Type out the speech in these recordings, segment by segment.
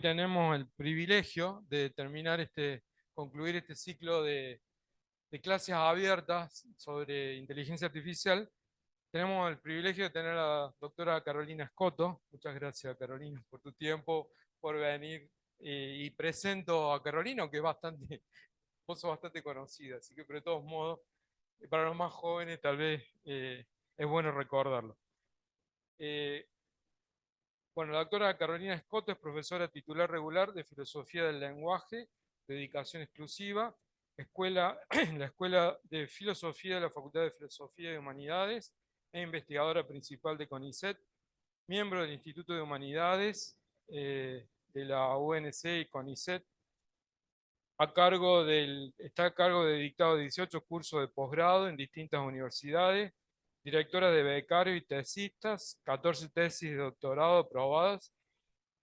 tenemos el privilegio de concluir este ciclo de clases abiertas sobre inteligencia artificial. Tenemos el privilegio de tener a la doctora Carolina Scotto. Muchas gracias, Carolina, por tu tiempo, por venir. Y presento a Carolina, aunque es bastante, vos sos bastante conocida, así que, pero de todos modos, para los más jóvenes tal vez es bueno recordarlo. Eh, Bueno, la doctora Carolina Scotto es profesora titular regular de Filosofía del Lenguaje, dedicación exclusiva, en la Escuela de Filosofía de la Facultad de Filosofía y Humanidades e investigadora principal de CONICET, miembro del Instituto de Humanidades de la UNC y CONICET. Está a cargo de dictado de 18 cursos de posgrado en distintas universidades, directora de becarios y tesistas, 14 tesis de doctorado aprobadas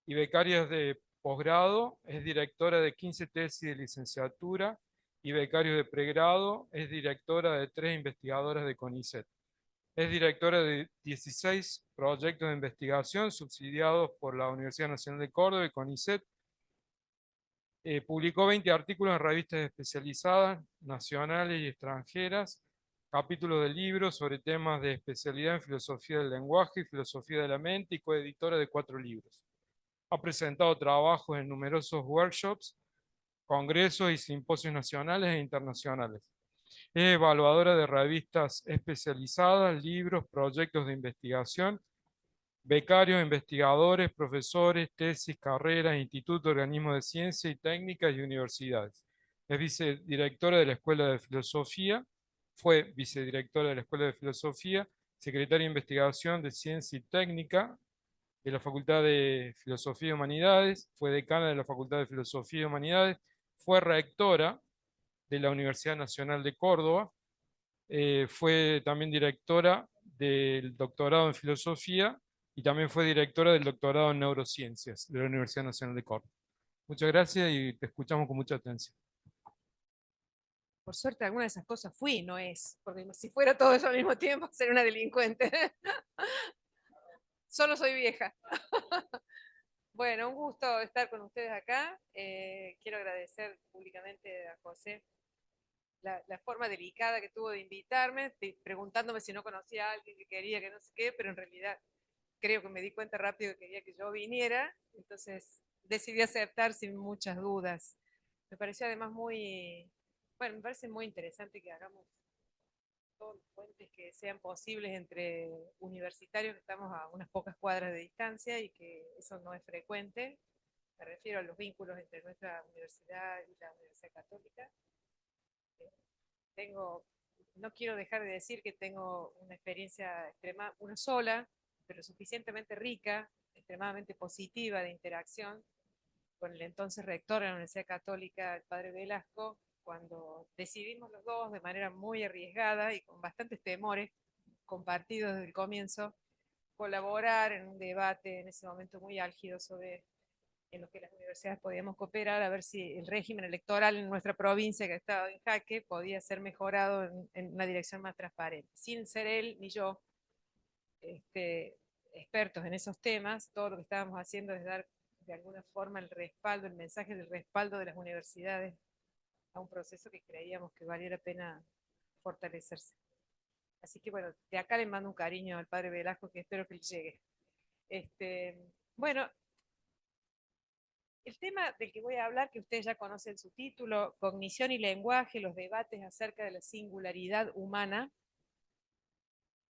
y becarias de posgrado, es directora de 15 tesis de licenciatura y becarios de pregrado, es directora de 3 investigadoras de CONICET. Es directora de 16 proyectos de investigación subsidiados por la Universidad Nacional de Córdoba y CONICET. Publicó 20 artículos en revistas especializadas, nacionales y extranjeras, capítulos de libros sobre temas de especialidad en filosofía del lenguaje y filosofía de la mente, y coeditora de 4 libros. Ha presentado trabajos en numerosos workshops, congresos y simposios nacionales e internacionales. Es evaluadora de revistas especializadas, libros, proyectos de investigación, becarios, investigadores, profesores, tesis, carreras, institutos, organismos de ciencia y técnicas y universidades. Es vicedirectora de la Escuela de Filosofía, fue vicedirectora de la Escuela de Filosofía, secretaria de Investigación de Ciencia y Técnica de la Facultad de Filosofía y Humanidades, fue decana de la Facultad de Filosofía y Humanidades, fue rectora de la Universidad Nacional de Córdoba, fue también directora del doctorado en Filosofía y también fue directora del doctorado en Neurociencias de la Universidad Nacional de Córdoba. Muchas gracias y te escuchamos con mucha atención. Por suerte, alguna de esas cosas fui, no es, porque si fuera todo eso al mismo tiempo, sería una delincuente. Solo soy vieja. Bueno, un gusto estar con ustedes acá. Quiero agradecer públicamente a José la forma delicada que tuvo de invitarme, preguntándome si no conocía a alguien que quería que no sé qué, pero en realidad creo que me di cuenta rápido que quería que yo viniera, entonces decidí aceptar sin muchas dudas. Me pareció además bueno, me parece muy interesante que hagamos todos los puentes que sean posibles entre universitarios que estamos a unas pocas cuadras de distancia y que eso no es frecuente. Me refiero a los vínculos entre nuestra universidad y la Universidad Católica. Tengo, no quiero dejar de decir que tengo una experiencia extrema, una sola, pero suficientemente rica, extremadamente positiva de interacción con el entonces rector de la Universidad Católica, el padre Velasco, cuando decidimos los dos de manera muy arriesgada y con bastantes temores compartidos desde el comienzo, colaborar en un debate en ese momento muy álgido sobre en lo que las universidades podíamos cooperar, a ver si el régimen electoral en nuestra provincia, que estaba en jaque, podía ser mejorado en una dirección más transparente. Sin ser él ni yo expertos en esos temas, todo lo que estábamos haciendo es dar de alguna forma el respaldo, el mensaje del respaldo de las universidades a un proceso que creíamos que valía la pena fortalecerse. Así que bueno, de acá le mando un cariño al padre Velasco que espero que le llegue. Bueno, el tema del que voy a hablar, que ustedes ya conocen su título, Cognición y Lenguaje, los debates acerca de la singularidad humana,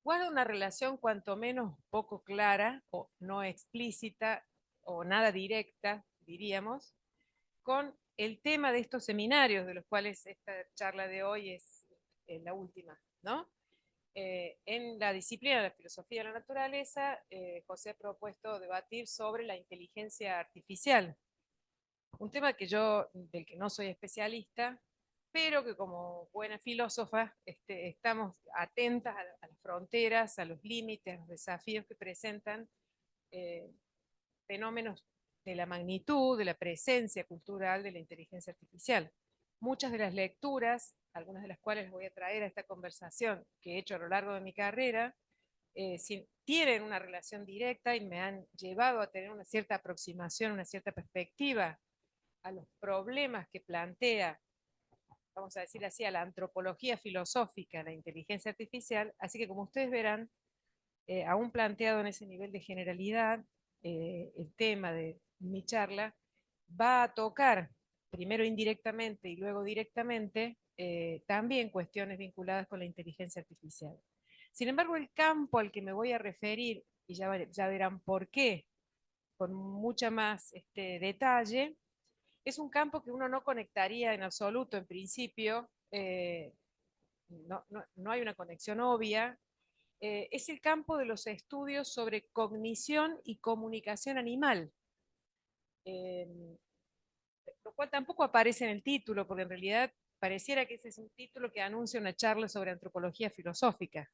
guarda una relación cuanto menos poco clara o no explícita o nada directa, diríamos, con el tema de estos seminarios, de los cuales esta charla de hoy es la última, ¿no? En la disciplina de la filosofía de la naturaleza, José ha propuesto debatir sobre la inteligencia artificial, un tema del que no soy especialista, pero que como buena filósofa estamos atentas a las fronteras, a los límites, a los desafíos que presentan eh, fenómenos de la magnitud, de la presencia cultural de la inteligencia artificial. Muchas de las lecturas, algunas de las cuales voy a traer a esta conversación que he hecho a lo largo de mi carrera, tienen una relación directa y me han llevado a tener una cierta aproximación, una cierta perspectiva a los problemas que plantea, vamos a decir así, a la antropología filosófica, la inteligencia artificial. Así que como ustedes verán, aún planteado en ese nivel de generalidad, el tema de mi charla va a tocar, primero indirectamente y luego directamente, también cuestiones vinculadas con la inteligencia artificial. Sin embargo, el campo al que me voy a referir, y ya verán por qué, con mucha más detalle, es un campo que uno no conectaría en absoluto en principio, no hay una conexión obvia, es el campo de los estudios sobre cognición y comunicación animal, eh, lo cual tampoco aparece en el título, porque en realidad pareciera que ese es un título que anuncia una charla sobre antropología filosófica.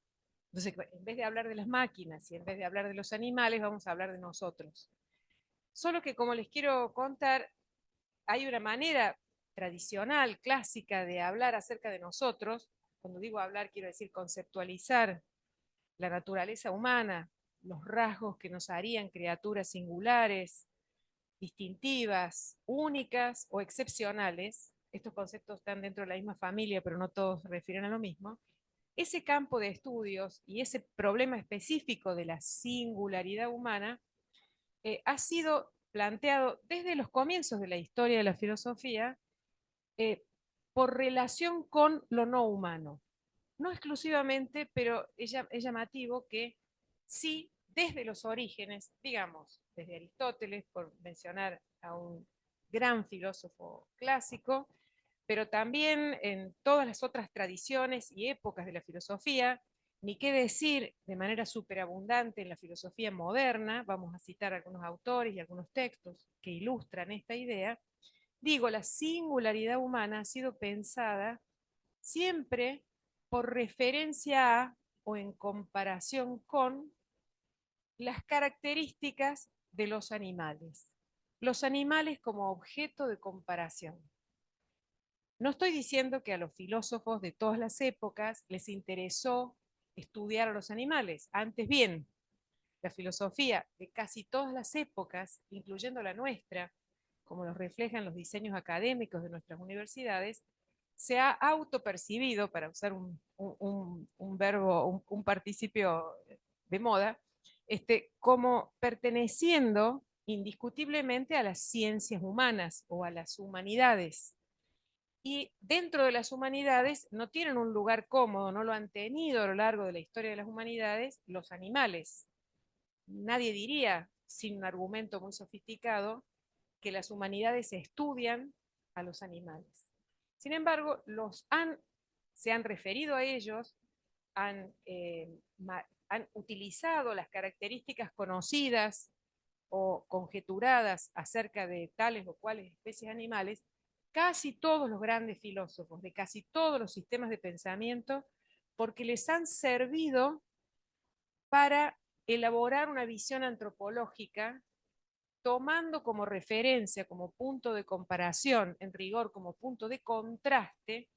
Entonces, en vez de hablar de las máquinas y en vez de hablar de los animales, vamos a hablar de nosotros. Solo que, como les quiero contar, hay una manera tradicional, clásica, de hablar acerca de nosotros. Cuando digo hablar, quiero decir conceptualizar la naturaleza humana, los rasgos que nos harían criaturas singulares, distintivas, únicas o excepcionales. Estos conceptos están dentro de la misma familia, pero no todos se refieren a lo mismo. Ese campo de estudios y ese problema específico de la singularidad humana ha sido planteado desde los comienzos de la historia de la filosofía eh, por relación con lo no humano. No exclusivamente, pero es llamativo que sí, desde los orígenes, digamos, desde Aristóteles, por mencionar a un gran filósofo clásico, pero también en todas las otras tradiciones y épocas de la filosofía, ni qué decir de manera superabundante en la filosofía moderna, vamos a citar algunos autores y algunos textos que ilustran esta idea. Digo, la singularidad humana ha sido pensada siempre por referencia a o en comparación con las características de los animales. Los animales como objeto de comparación. No estoy diciendo que a los filósofos de todas las épocas les interesó estudiar a los animales. Antes bien, la filosofía de casi todas las épocas, incluyendo la nuestra, como nos reflejan los diseños académicos de nuestras universidades, se ha autopercibido, para usar un verbo, un participio de moda, como perteneciendo indiscutiblemente a las ciencias humanas o a las humanidades. Y dentro de las humanidades no tienen un lugar cómodo, no lo han tenido a lo largo de la historia de las humanidades los animales. Nadie diría, sin un argumento muy sofisticado, que las humanidades estudian a los animales. Sin embargo, se han referido a ellos, han utilizado las características conocidas o conjeturadas acerca de tales o cuales especies animales, casi todos los grandes filósofos de casi todos los sistemas de pensamiento, porque les han servido para elaborar una visión antropológica tomando como referencia, como punto de comparación, en rigor, como punto de contraste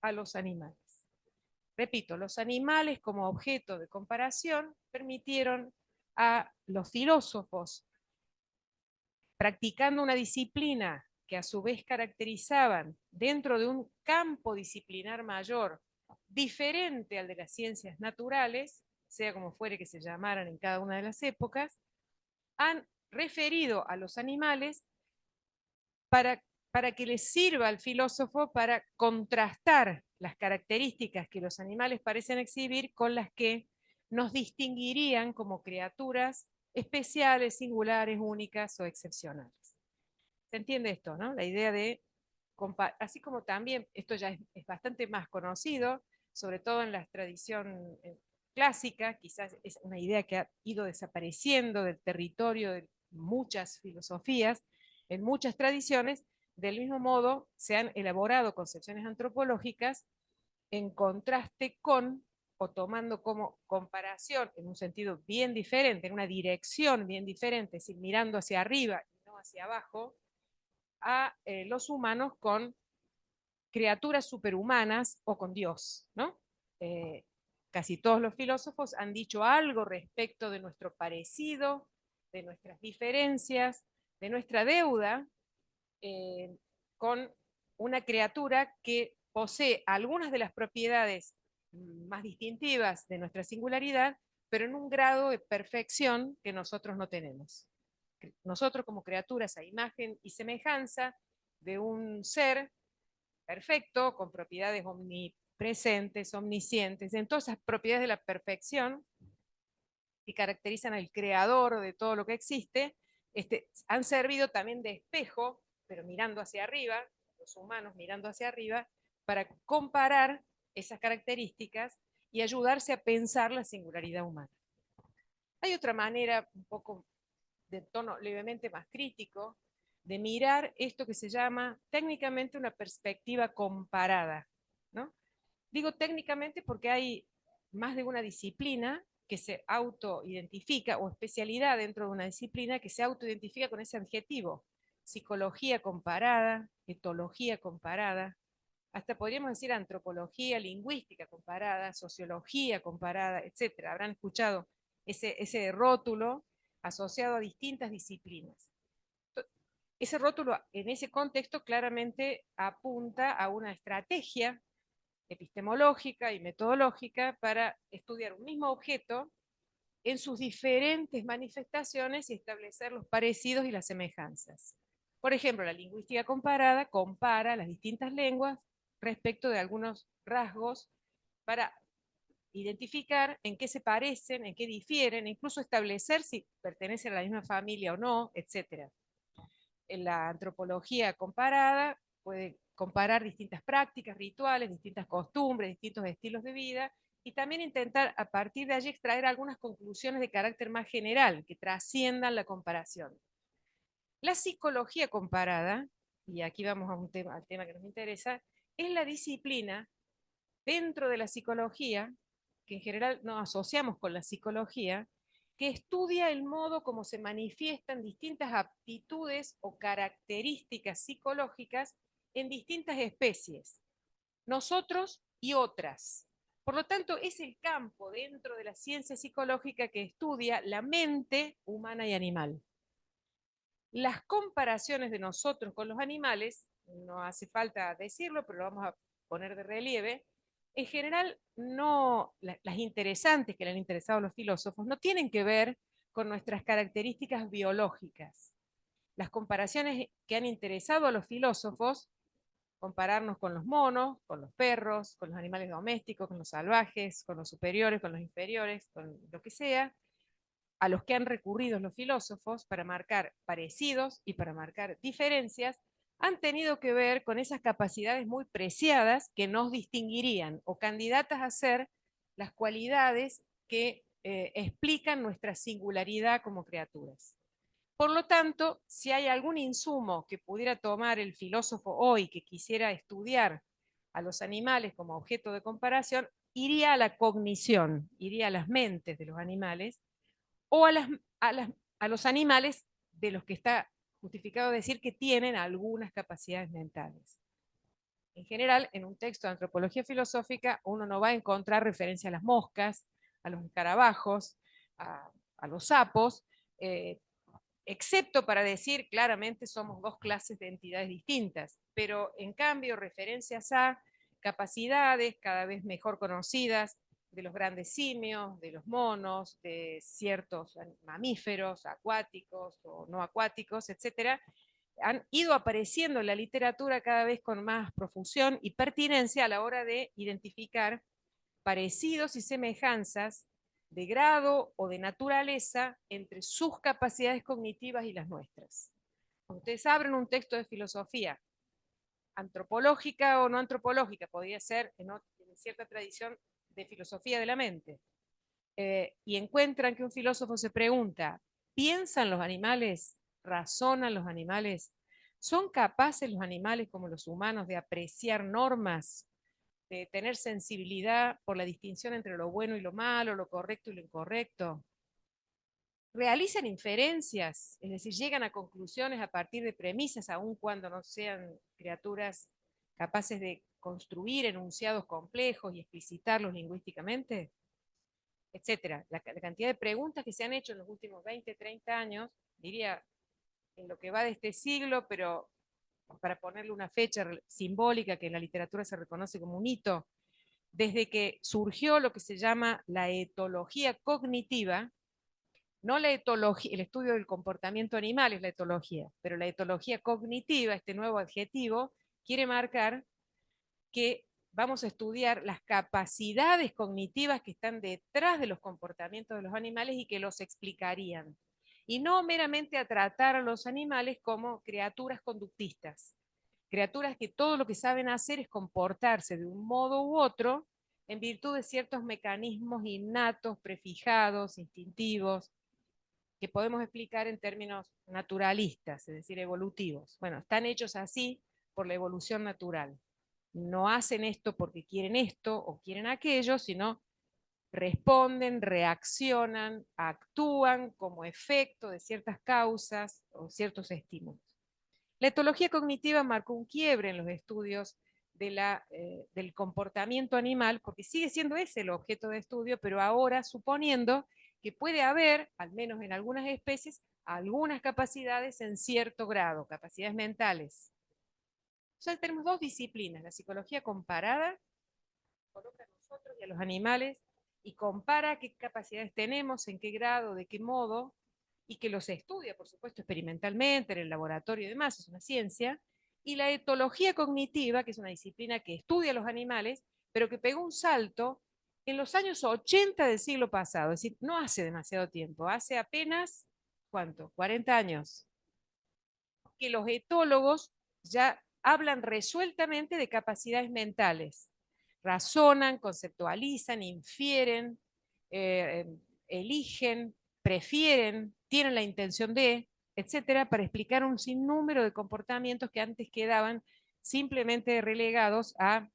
a los animales. Repito, los animales como objeto de comparación permitieron a los filósofos, practicando una disciplina que a su vez caracterizaban dentro de un campo disciplinar mayor diferente al de las ciencias naturales, sea como fuere que se llamaran en cada una de las épocas, han referido a los animales para que les sirva al filósofo para contrastar las características que los animales parecen exhibir con las que nos distinguirían como criaturas especiales, singulares, únicas o excepcionales. ¿Se entiende esto, no? La idea de, así como también, esto ya es bastante más conocido, sobre todo en la tradición clásica, quizás es una idea que ha ido desapareciendo del territorio de muchas filosofías, en muchas tradiciones. Del mismo modo, se han elaborado concepciones antropológicas en contraste con, o tomando como comparación, en un sentido bien diferente, en una dirección bien diferente, es decir, mirando hacia arriba y no hacia abajo, a los humanos con criaturas superhumanas o con Dios, ¿no? casi todos los filósofos han dicho algo respecto de nuestro parecido, de nuestras diferencias, de nuestra deuda con una criatura que posee algunas de las propiedades más distintivas de nuestra singularidad, pero en un grado de perfección que nosotros no tenemos. Nosotros como criaturas a imagen y semejanza de un ser perfecto, con propiedades omnipresentes, omniscientes, en todas esas propiedades de la perfección que caracterizan al creador de todo lo que existe, han servido también de espejo, pero mirando hacia arriba, los humanos mirando hacia arriba, para comparar esas características y ayudarse a pensar la singularidad humana. Hay otra manera, un poco de tono levemente más crítico, de mirar esto que se llama técnicamente una perspectiva comparada, ¿no? Digo técnicamente porque hay más de una disciplina que se autoidentifica, o especialidad dentro de una disciplina que se autoidentifica con ese adjetivo. Psicología comparada, etología comparada, hasta podríamos decir antropología lingüística comparada, sociología comparada, etc. Habrán escuchado ese rótulo asociado a distintas disciplinas. Ese rótulo en ese contexto claramente apunta a una estrategia epistemológica y metodológica para estudiar un mismo objeto en sus diferentes manifestaciones y establecer los parecidos y las semejanzas. Por ejemplo, la lingüística comparada compara las distintas lenguas respecto de algunos rasgos para identificar en qué se parecen, en qué difieren, incluso establecer si pertenecen a la misma familia o no, etc. En la antropología comparada puede comparar distintas prácticas, rituales, distintas costumbres, distintos estilos de vida, y también intentar a partir de allí extraer algunas conclusiones de carácter más general que trasciendan la comparación. La psicología comparada, y aquí vamos a al tema que nos interesa, es la disciplina dentro de la psicología, que en general nos asociamos con la psicología, que estudia el modo como se manifiestan distintas aptitudes o características psicológicas en distintas especies, nosotros y otras. Por lo tanto, es el campo dentro de la ciencia psicológica que estudia la mente humana y animal. Las comparaciones de nosotros con los animales, no hace falta decirlo, pero lo vamos a poner de relieve, en general no, las interesantes que le han interesado a los filósofos no tienen que ver con nuestras características biológicas. Las comparaciones que han interesado a los filósofos, compararnos con los monos, con los perros, con los animales domésticos, con los salvajes, con los superiores, con los inferiores, con lo que sea, a los que han recurrido los filósofos para marcar parecidos y para marcar diferencias, han tenido que ver con esas capacidades muy preciadas que nos distinguirían o candidatas a ser las cualidades que explican nuestra singularidad como criaturas. Por lo tanto, si hay algún insumo que pudiera tomar el filósofo hoy que quisiera estudiar a los animales como objeto de comparación, iría a la cognición, iría a las mentes de los animales, o a los animales de los que está justificado decir que tienen algunas capacidades mentales. En general, en un texto de antropología filosófica, uno no va a encontrar referencia a las moscas, a los escarabajos, a los sapos, excepto para decir claramente somos dos clases de entidades distintas, pero en cambio referencias a capacidades cada vez mejor conocidas de los grandes simios, de los monos, de ciertos mamíferos acuáticos o no acuáticos, etcétera, han ido apareciendo en la literatura cada vez con más profusión y pertinencia a la hora de identificar parecidos y semejanzas de grado o de naturaleza entre sus capacidades cognitivas y las nuestras. Cuando ustedes abren un texto de filosofía, antropológica o no antropológica, podría ser en cierta tradición de filosofía de la mente, y encuentran que un filósofo se pregunta, ¿piensan los animales? ¿Razonan los animales? ¿Son capaces los animales como los humanos de apreciar normas, de tener sensibilidad por la distinción entre lo bueno y lo malo, lo correcto y lo incorrecto? ¿Realizan inferencias? Es decir, llegan a conclusiones a partir de premisas, aun cuando no sean criaturas capaces de construir enunciados complejos y explicitarlos lingüísticamente, etcétera. La cantidad de preguntas que se han hecho en los últimos 20, 30 años, diría en lo que va de este siglo, pero para ponerle una fecha simbólica que en la literatura se reconoce como un hito, desde que surgió lo que se llama la etología cognitiva, no la etología, el estudio del comportamiento animal es la etología, pero la etología cognitiva, este nuevo adjetivo, quiere marcar que vamos a estudiar las capacidades cognitivas que están detrás de los comportamientos de los animales y que los explicarían. Y no meramente a tratar a los animales como criaturas conductistas, criaturas que todo lo que saben hacer es comportarse de un modo u otro en virtud de ciertos mecanismos innatos, prefijados, instintivos, que podemos explicar en términos naturalistas, es decir, evolutivos. Bueno, están hechos así por la evolución natural. No hacen esto porque quieren esto o quieren aquello, sino responden, reaccionan, actúan como efecto de ciertas causas o ciertos estímulos. La etología cognitiva marcó un quiebre en los estudios del comportamiento animal, porque sigue siendo ese el objeto de estudio, pero ahora suponiendo que puede haber, al menos en algunas especies, algunas capacidades en cierto grado, capacidades mentales. Entonces tenemos dos disciplinas, la psicología comparada, coloca a nosotros y a los animales, y compara qué capacidades tenemos, en qué grado, de qué modo, y que los estudia, por supuesto, experimentalmente, en el laboratorio y demás, es una ciencia, y la etología cognitiva, que es una disciplina que estudia a los animales, pero que pegó un salto en los años 80 del siglo pasado, es decir, no hace demasiado tiempo, hace apenas, ¿cuánto? 40 años, que los etólogos ya hablan resueltamente de capacidades mentales. Razonan, conceptualizan, infieren, eh, eligen, prefieren, tienen la intención de, etcétera, para explicar un sinnúmero de comportamientos que antes quedaban simplemente relegados a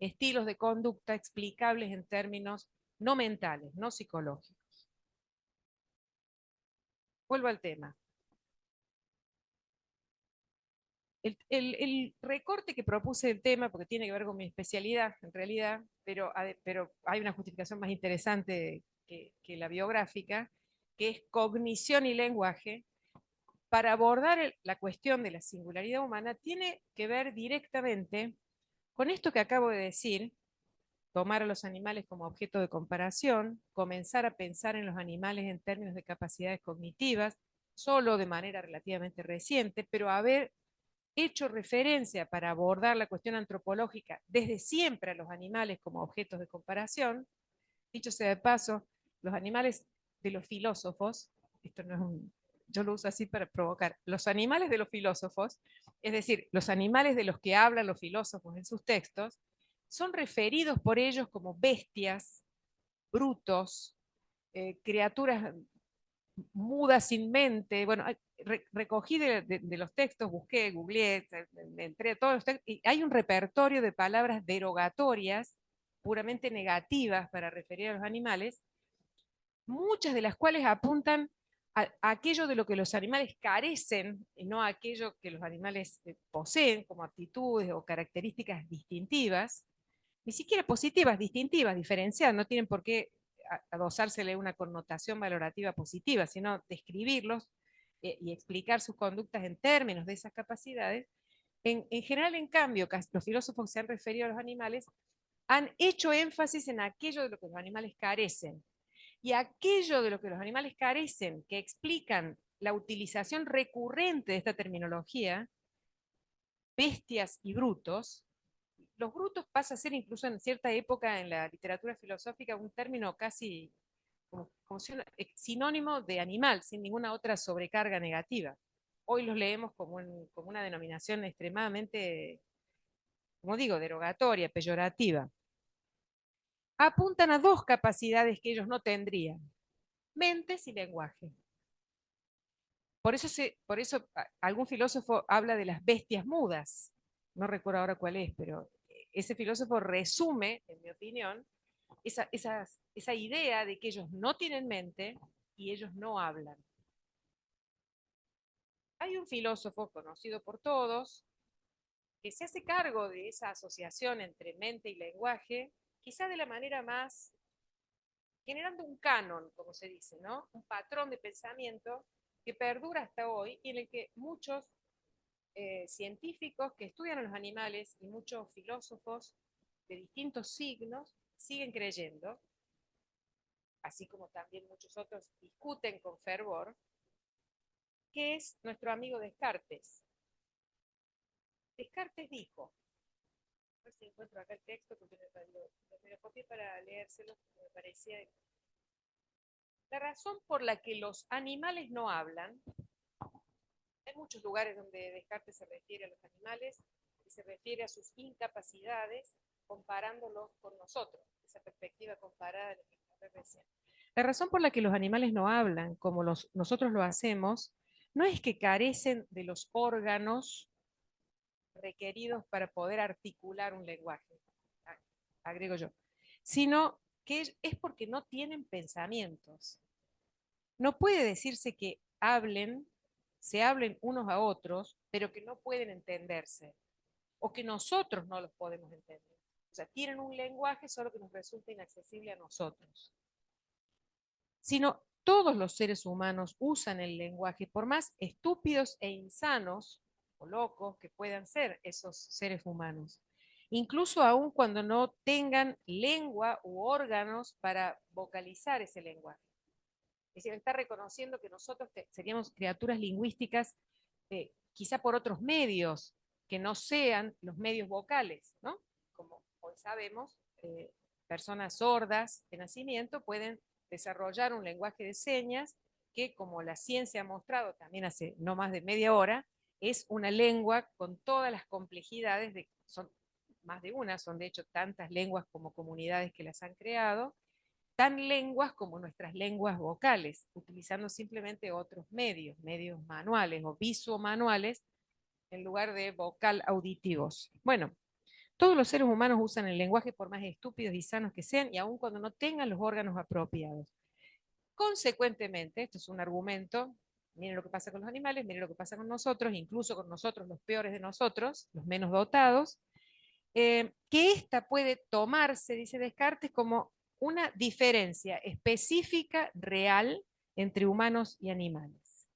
estilos de conducta explicables en términos no mentales, no psicológicos. Vuelvo al tema. El recorte que propuse del tema, porque tiene que ver con mi especialidad en realidad, pero hay una justificación más interesante que la biográfica, que es cognición y lenguaje, para abordar la cuestión de la singularidad humana, tiene que ver directamente con esto que acabo de decir, tomar a los animales como objeto de comparación, comenzar a pensar en los animales en términos de capacidades cognitivas, solo de manera relativamente reciente, pero haber hecho referencia para abordar la cuestión antropológica desde siempre a los animales como objetos de comparación. Dicho sea de paso, los animales de los filósofos, esto no es yo lo uso así para provocar, los animales de los filósofos, es decir, los animales de los que hablan los filósofos en sus textos, son referidos por ellos como bestias, brutos, criaturas mudas sin mente. Bueno, recogí de los textos, busqué, googleé, entré a todos los textos, y hay un repertorio de palabras derogatorias, puramente negativas para referir a los animales, muchas de las cuales apuntan a aquello de lo que los animales carecen, y no a aquello que los animales poseen como aptitudes o características distintivas, ni siquiera positivas, distintivas, diferenciadas, no tienen por qué adosársele una connotación valorativa positiva, sino describirlos y explicar sus conductas en términos de esas capacidades. En general, en cambio, los filósofos que se han referido a los animales han hecho énfasis en aquello de lo que los animales carecen. Y aquello de lo que los animales carecen, que explican la utilización recurrente de esta terminología, bestias y brutos, los brutos pasa a ser incluso en cierta época en la literatura filosófica un término casi como sinónimo de animal, sin ninguna otra sobrecarga negativa. Hoy los leemos como una denominación extremadamente, como digo, derogatoria, peyorativa. Apuntan a dos capacidades que ellos no tendrían: mentes y lenguaje. Por eso algún filósofo habla de las bestias mudas. No recuerdo ahora cuál es, pero ese filósofo resume, en mi opinión, esa idea de que ellos no tienen mente y ellos no hablan. Hay un filósofo conocido por todos, que se hace cargo de esa asociación entre mente y lenguaje, quizá de la manera más, generando un canon, como se dice, ¿no? Un patrón de pensamiento que perdura hasta hoy y en el que muchos científicos que estudian a los animales y muchos filósofos de distintos signos siguen creyendo, así como también muchos otros discuten con fervor, que es nuestro amigo Descartes. Descartes dijo, a ver si encuentro acá el texto porque me lo copié para leérselo, me parecía. La razón por la que los animales no hablan, hay muchos lugares donde Descartes se refiere a los animales y se refiere a sus incapacidades comparándolos con nosotros, esa perspectiva comparada de lo que nos recién. La razón por la que los animales no hablan como nosotros lo hacemos no es que carecen de los órganos requeridos para poder articular un lenguaje, agrego yo, sino que es porque no tienen pensamientos. No puede decirse que se hablen unos a otros, pero que no pueden entenderse, o que nosotros no los podemos entender. O sea, tienen un lenguaje solo que nos resulta inaccesible a nosotros. Sino todos los seres humanos usan el lenguaje, por más estúpidos e insanos o locos que puedan ser esos seres humanos. Incluso aún cuando no tengan lengua u órganos para vocalizar ese lenguaje. Es decir, está reconociendo que nosotros seríamos criaturas lingüísticas quizá por otros medios que no sean los medios vocales, ¿no? Como hoy sabemos, personas sordas de nacimiento pueden desarrollar un lenguaje de señas que, como la ciencia ha mostrado también hace no más de media hora, es una lengua con todas las complejidades, son más de una, son de hecho tantas lenguas como comunidades que las han creado, tan lenguas como nuestras lenguas vocales, utilizando simplemente otros medios manuales o visuomanuales en lugar de vocal auditivos. Bueno, todos los seres humanos usan el lenguaje por más estúpidos y sanos que sean, y aun cuando no tengan los órganos apropiados. Consecuentemente, esto es un argumento, miren lo que pasa con los animales, miren lo que pasa con nosotros, incluso con nosotros, los peores de nosotros, los menos dotados, que esta puede tomarse, dice Descartes, como una diferencia específica, real, entre humanos y animales.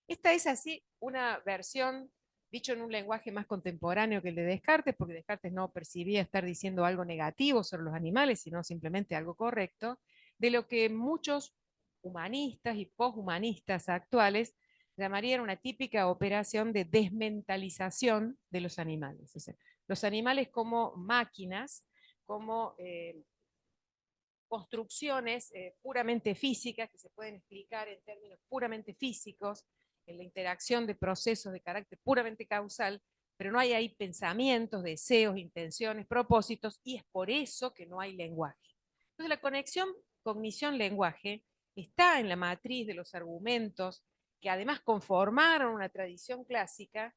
Esta es así una versión, dicho en un lenguaje más contemporáneo que el de Descartes, porque Descartes no percibía estar diciendo algo negativo sobre los animales, sino simplemente algo correcto, de lo que muchos humanistas y poshumanistas actuales llamarían una típica operación de desmentalización de los animales. O sea, los animales como máquinas, como construcciones puramente físicas que se pueden explicar en términos puramente físicos, en la interacción de procesos de carácter puramente causal, pero no hay ahí pensamientos, deseos, intenciones, propósitos, y es por eso que no hay lenguaje. Entonces la conexión cognición-lenguaje está en la matriz de los argumentos que además conformaron una tradición clásica.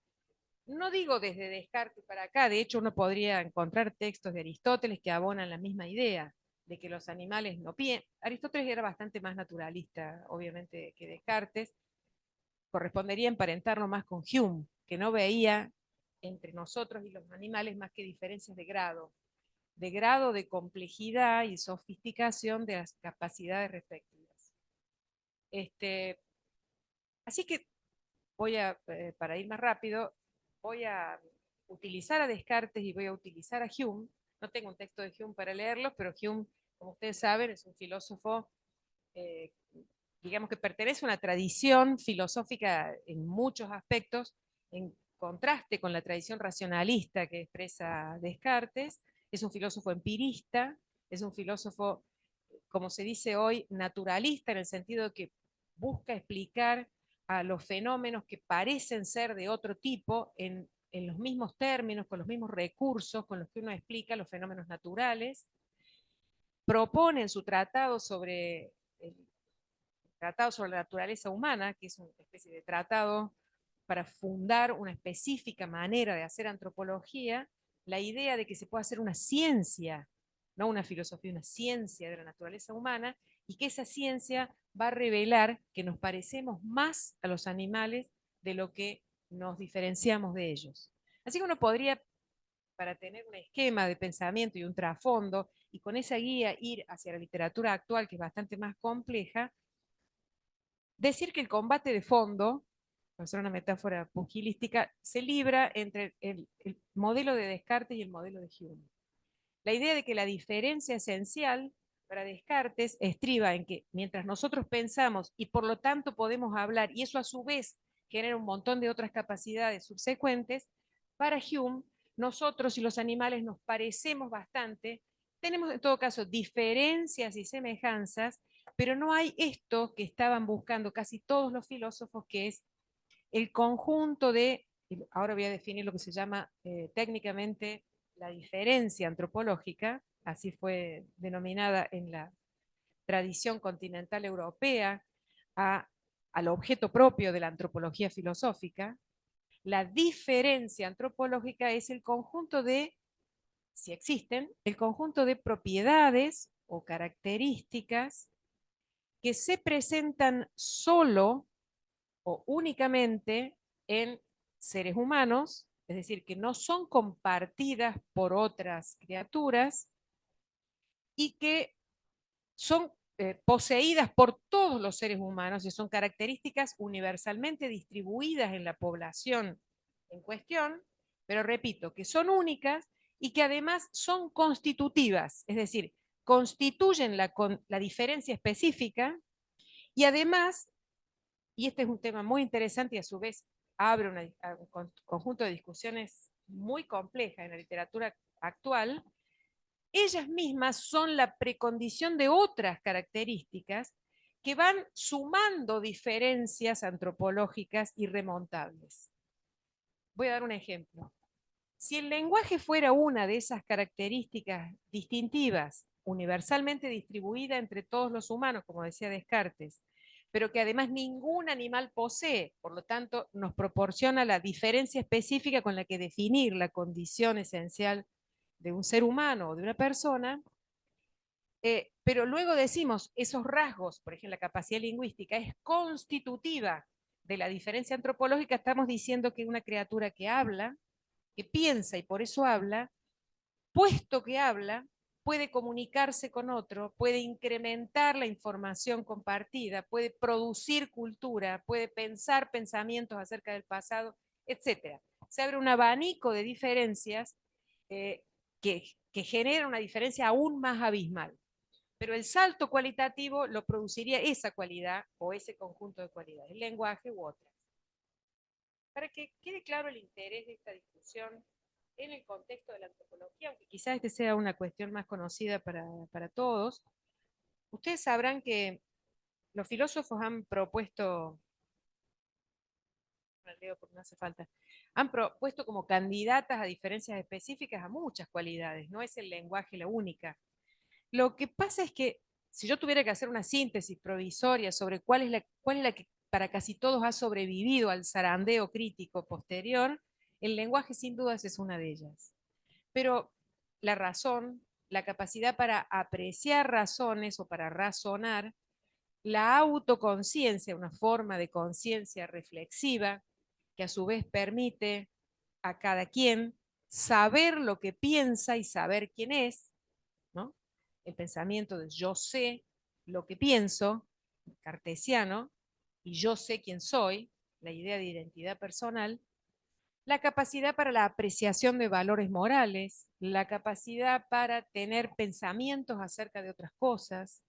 No digo desde Descartes para acá, de hecho uno podría encontrar textos de Aristóteles que abonan la misma idea de que los animales no piensan. Aristóteles era bastante más naturalista, obviamente, que Descartes. Correspondería emparentarlo más con Hume, que no veía entre nosotros y los animales más que diferencias de grado de complejidad y sofisticación de las capacidades respectivas. Así que para ir más rápido, voy a utilizar a Descartes y voy a utilizar a Hume. No tengo un texto de Hume para leerlo, pero Hume, como ustedes saben, es un filósofo, digamos que pertenece a una tradición filosófica en muchos aspectos, en contraste con la tradición racionalista que expresa Descartes. Es un filósofo empirista, es un filósofo, como se dice hoy, naturalista, en el sentido de que busca explicar a los fenómenos que parecen ser de otro tipo en los mismos términos, con los mismos recursos con los que uno explica los fenómenos naturales. Propone en su tratado sobre la naturaleza humana, que es una especie de tratado para fundar una específica manera de hacer antropología, la idea de que se puede hacer una ciencia, no una filosofía, una ciencia de la naturaleza humana, y que esa ciencia va a revelar que nos parecemos más a los animales de lo que nos diferenciamos de ellos. Así que uno podría, para tener un esquema de pensamiento y un trasfondo, y con esa guía ir hacia la literatura actual, que es bastante más compleja, decir que el combate de fondo, para hacer una metáfora pugilística, se libra entre el modelo de Descartes y el modelo de Hume. La idea de que la diferencia esencial para Descartes estriba en que mientras nosotros pensamos y por lo tanto podemos hablar, y eso a su vez genera un montón de otras capacidades subsecuentes, para Hume, nosotros y los animales nos parecemos bastante, tenemos en todo caso diferencias y semejanzas, pero no hay esto que estaban buscando casi todos los filósofos, que es el conjunto de, ahora voy a definir lo que se llama técnicamente la diferencia antropológica, así fue denominada en la tradición continental europea al objeto propio de la antropología filosófica. La diferencia antropológica es el conjunto de, si existen, el conjunto de propiedades o características que se presentan solo o únicamente en seres humanos, es decir, que no son compartidas por otras criaturas y que son poseídas por todos los seres humanos y son características universalmente distribuidas en la población en cuestión, pero repito, que son únicas y que además son constitutivas, es decir, constituyen la diferencia específica y además, y este es un tema muy interesante y a su vez abre un conjunto de discusiones muy complejas en la literatura actual, ellas mismas son la precondición de otras características que van sumando diferencias antropológicas irremontables. Voy a dar un ejemplo. Si el lenguaje fuera una de esas características distintivas, universalmente distribuida entre todos los humanos, como decía Descartes, pero que además ningún animal posee, por lo tanto nos proporciona la diferencia específica con la que definir la condición esencial de un ser humano o de una persona, pero luego decimos, esos rasgos, por ejemplo, la capacidad lingüística es constitutiva de la diferencia antropológica, estamos diciendo que una criatura que habla, que piensa y por eso habla, puesto que habla, puede comunicarse con otro, puede incrementar la información compartida, puede producir cultura, puede pensar pensamientos acerca del pasado, etc. Se abre un abanico de diferencias que genera una diferencia aún más abismal. Pero el salto cualitativo lo produciría esa cualidad o ese conjunto de cualidades, el lenguaje u otras. Para que quede claro el interés de esta discusión en el contexto de la antropología, aunque quizás este sea una cuestión más conocida para todos, ustedes sabrán que los filósofos han propuesto, no leo porque no hace falta, han propuesto como candidatas a diferencias específicas a muchas cualidades, no es el lenguaje la única. Lo que pasa es que si yo tuviera que hacer una síntesis provisoria sobre cuál es la que para casi todos ha sobrevivido al zarandeo crítico posterior, el lenguaje sin dudas es una de ellas. Pero la razón, la capacidad para apreciar razones o para razonar, la autoconciencia, una forma de conciencia reflexiva que a su vez permite a cada quien saber lo que piensa y saber quién es, ¿no? El pensamiento de yo sé lo que pienso, cartesiano, y yo sé quién soy, la idea de identidad personal, la capacidad para la apreciación de valores morales, la capacidad para tener pensamientos acerca de otras cosas,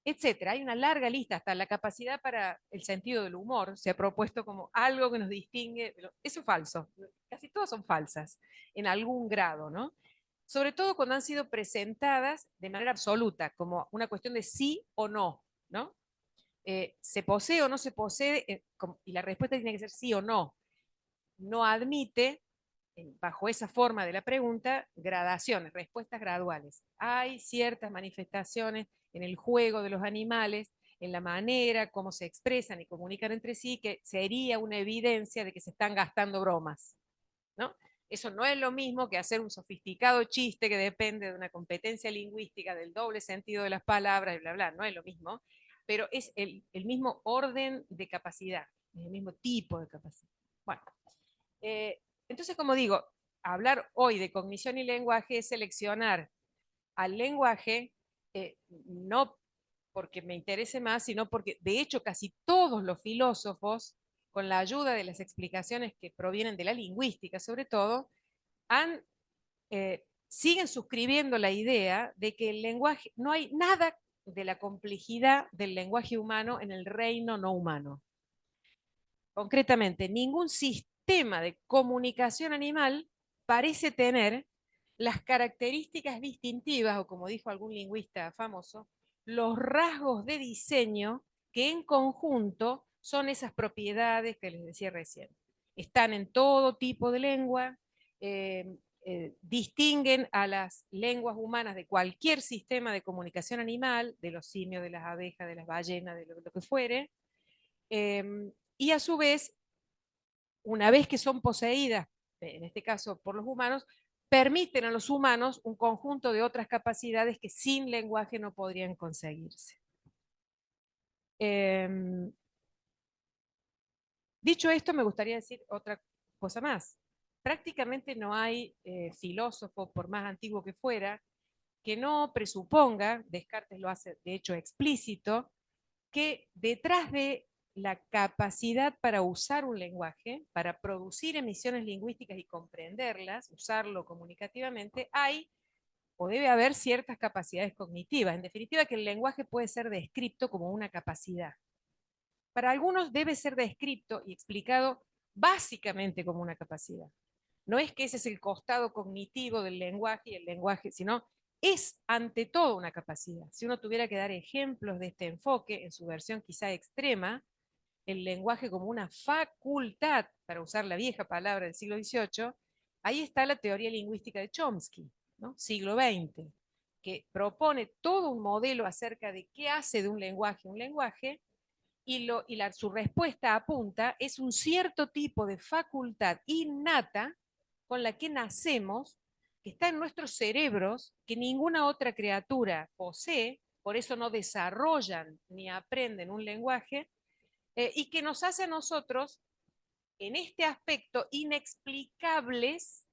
etcétera. Hay una larga lista, hasta la capacidad para el sentido del humor se ha propuesto como algo que nos distingue. Eso es falso, casi todas son falsas en algún grado, ¿no? Sobre todo cuando han sido presentadas de manera absoluta, como una cuestión de sí o no, ¿no? ¿Se posee o no se posee? Y la respuesta tiene que ser sí o no. No admite, bajo esa forma de la pregunta, gradaciones, respuestas graduales. Hay ciertas manifestaciones en el juego de los animales, en la manera como se expresan y comunican entre sí, que sería una evidencia de que se están gastando bromas, ¿no? Eso no es lo mismo que hacer un sofisticado chiste que depende de una competencia lingüística, del doble sentido de las palabras, y bla, bla, no es lo mismo, pero es el mismo orden de capacidad, es el mismo tipo de capacidad. Bueno, Entonces, como digo, hablar hoy de cognición y lenguaje es seleccionar al lenguaje, no porque me interese más, sino porque de hecho casi todos los filósofos, con la ayuda de las explicaciones que provienen de la lingüística sobre todo, siguen suscribiendo la idea de que el lenguaje, no hay nada de la complejidad del lenguaje humano en el reino no humano. Concretamente, ningún sistema de comunicación animal parece tener las características distintivas, o como dijo algún lingüista famoso, los rasgos de diseño que en conjunto son esas propiedades que les decía recién. Están en todo tipo de lengua, distinguen a las lenguas humanas de cualquier sistema de comunicación animal, de los simios, de las abejas, de las ballenas, de lo que fuere, y a su vez, una vez que son poseídas, en este caso por los humanos, permiten a los humanos un conjunto de otras capacidades que sin lenguaje no podrían conseguirse. Dicho esto, me gustaría decir otra cosa más. Prácticamente no hay filósofo, por más antiguo que fuera, que no presuponga, Descartes lo hace de hecho explícito, que detrás de la capacidad para usar un lenguaje, para producir emisiones lingüísticas y comprenderlas, usarlo comunicativamente, hay o debe haber ciertas capacidades cognitivas. En definitiva, que el lenguaje puede ser descrito como una capacidad. Para algunos debe ser descrito y explicado básicamente como una capacidad. No es que ese es el costado cognitivo del lenguaje y el lenguaje, sino es ante todo una capacidad. Si uno tuviera que dar ejemplos de este enfoque en su versión quizá extrema, el lenguaje como una facultad, para usar la vieja palabra del siglo XVIII, ahí está la teoría lingüística de Chomsky, ¿no? Siglo XX, que propone todo un modelo acerca de qué hace de un lenguaje, su respuesta apunta es un cierto tipo de facultad innata con la que nacemos, que está en nuestros cerebros, que ninguna otra criatura posee, por eso no desarrollan ni aprenden un lenguaje, y que nos hace a nosotros, en este aspecto, inexplicables,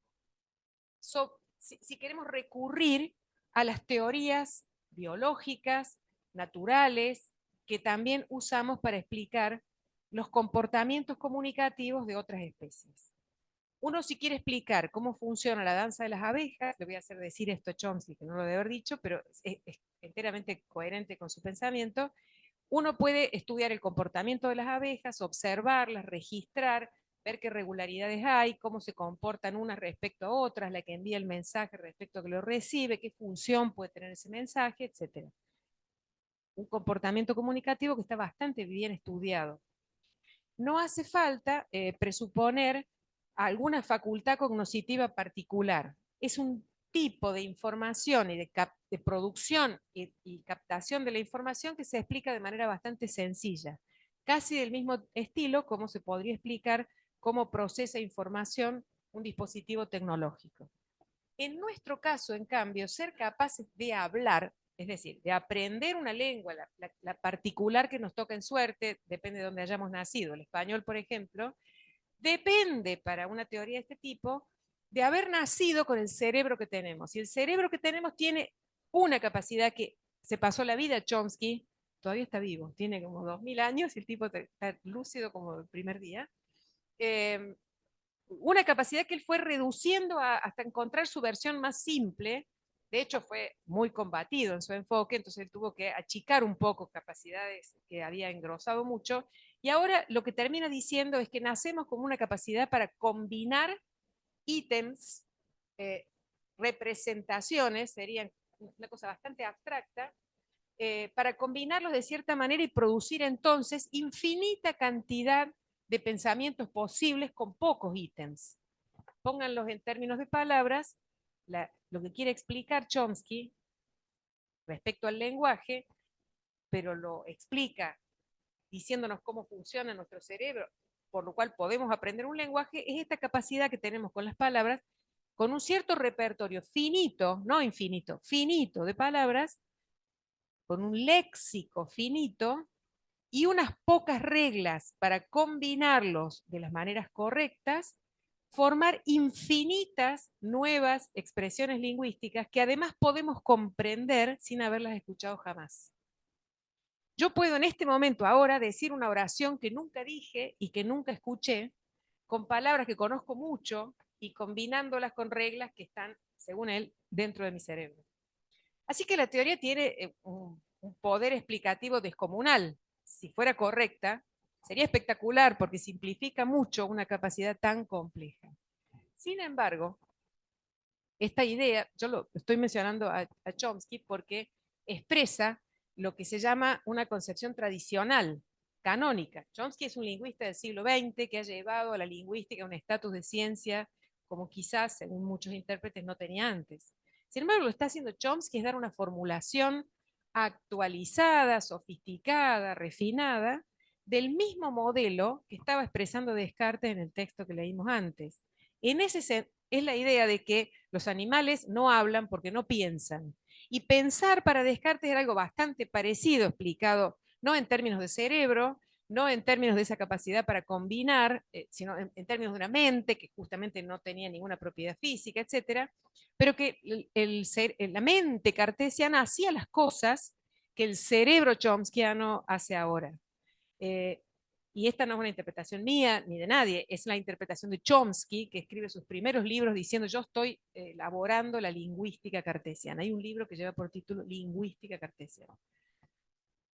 si queremos recurrir a las teorías biológicas, naturales, que también usamos para explicar los comportamientos comunicativos de otras especies. Uno, si quiere explicar cómo funciona la danza de las abejas, le voy a hacer decir esto a Chomsky, que no lo debe haber dicho, pero es enteramente coherente con su pensamiento. Uno puede estudiar el comportamiento de las abejas, observarlas, registrar, ver qué regularidades hay, cómo se comportan unas respecto a otras, la que envía el mensaje respecto a que lo recibe, qué función puede tener ese mensaje, etc. Un comportamiento comunicativo que está bastante bien estudiado. No hace falta presuponer alguna facultad cognitiva particular. Es un tipo de información y de producción y captación de la información que se explica de manera bastante sencilla, casi del mismo estilo como se podría explicar cómo procesa información un dispositivo tecnológico. En nuestro caso, en cambio, ser capaces de hablar, es decir, de aprender una lengua, la particular que nos toca en suerte, depende de donde hayamos nacido, el español, por ejemplo, depende para una teoría de este tipo de haber nacido con el cerebro que tenemos. Y el cerebro que tenemos tiene una capacidad que se pasó la vida, Chomsky, todavía está vivo, tiene como 2000 años y el tipo está lúcido como el primer día. Una capacidad que él fue reduciendo hasta encontrar su versión más simple. De hecho, fue muy combatido en su enfoque, entonces él tuvo que achicar un poco capacidades que había engrosado mucho. Y ahora lo que termina diciendo es que nacemos con una capacidad para combinar ítems, representaciones, serían una cosa bastante abstracta, para combinarlos de cierta manera y producir entonces infinita cantidad de pensamientos posibles con pocos ítems. Pónganlos en términos de palabras, lo que quiere explicar Chomsky respecto al lenguaje, pero lo explica diciéndonos cómo funciona nuestro cerebro, por lo cual podemos aprender un lenguaje, es esta capacidad que tenemos con las palabras, con un cierto repertorio finito, no infinito, finito de palabras, con un léxico finito y unas pocas reglas para combinarlos de las maneras correctas, formar infinitas nuevas expresiones lingüísticas que además podemos comprender sin haberlas escuchado jamás. Yo puedo en este momento, ahora, decir una oración que nunca dije y que nunca escuché, con palabras que conozco mucho y combinándolas con reglas que están, según él, dentro de mi cerebro. Así que la teoría tiene un poder explicativo descomunal. Si fuera correcta, sería espectacular porque simplifica mucho una capacidad tan compleja. Sin embargo, esta idea, yo lo estoy mencionando a Chomsky porque expresa lo que se llama una concepción tradicional, canónica. Chomsky es un lingüista del siglo XX que ha llevado a la lingüística a un estatus de ciencia como quizás, según muchos intérpretes, no tenía antes. Sin embargo, lo que está haciendo Chomsky es dar una formulación actualizada, sofisticada, refinada, del mismo modelo que estaba expresando Descartes en el texto que leímos antes. En ese es la idea de que los animales no hablan porque no piensan. Y pensar para Descartes era algo bastante parecido, explicado no en términos de cerebro, no en términos de esa capacidad para combinar, sino en términos de una mente que justamente no tenía ninguna propiedad física, etcétera, pero que la mente cartesiana hacía las cosas que el cerebro chomskiano hace ahora. Y esta no es una interpretación mía ni de nadie, es la interpretación de Chomsky, que escribe sus primeros libros diciendo yo estoy elaborando la lingüística cartesiana. Hay un libro que lleva por título Lingüística cartesiana.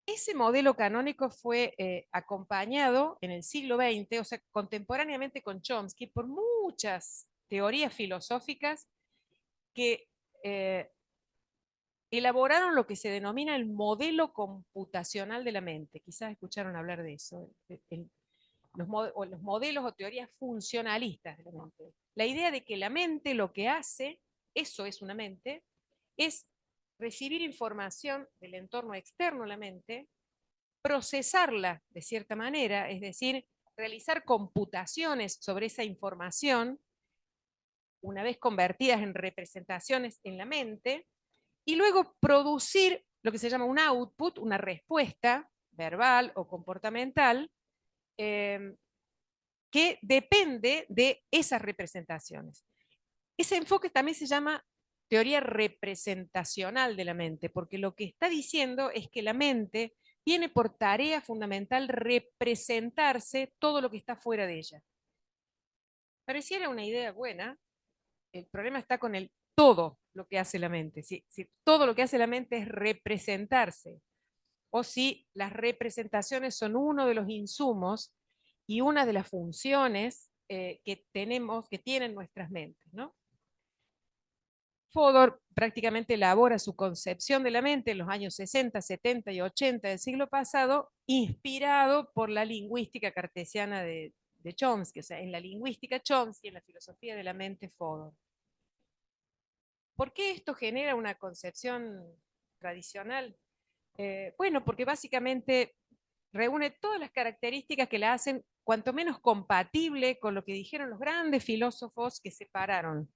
Ese modelo canónico fue acompañado en el siglo XX, o sea, contemporáneamente con Chomsky, por muchas teorías filosóficas que elaboraron lo que se denomina el modelo computacional de la mente. Quizás escucharon hablar de eso, los modelos o teorías funcionalistas de la mente. La idea de que la mente lo que hace, eso es una mente, es recibir información del entorno externo a la mente, procesarla de cierta manera, es decir, realizar computaciones sobre esa información, una vez convertidas en representaciones en la mente, y luego producir lo que se llama un output, una respuesta verbal o comportamental, que depende de esas representaciones. Ese enfoque también se llama teoría representacional de la mente, porque lo que está diciendo es que la mente tiene por tarea fundamental representarse todo lo que está fuera de ella. Pareciera una idea buena, el problema está con el todo lo que hace la mente. Si todo lo que hace la mente es representarse, o si las representaciones son uno de los insumos y una de las funciones que tienen nuestras mentes, ¿no? Fodor prácticamente elabora su concepción de la mente en los años 60, 70 y 80 del siglo pasado, inspirado por la lingüística cartesiana de Chomsky, o sea, en la lingüística Chomsky, en la filosofía de la mente Fodor. ¿Por qué esto genera una concepción tradicional? Bueno, porque básicamente reúne todas las características que la hacen cuanto menos compatible con lo que dijeron los grandes filósofos que separaron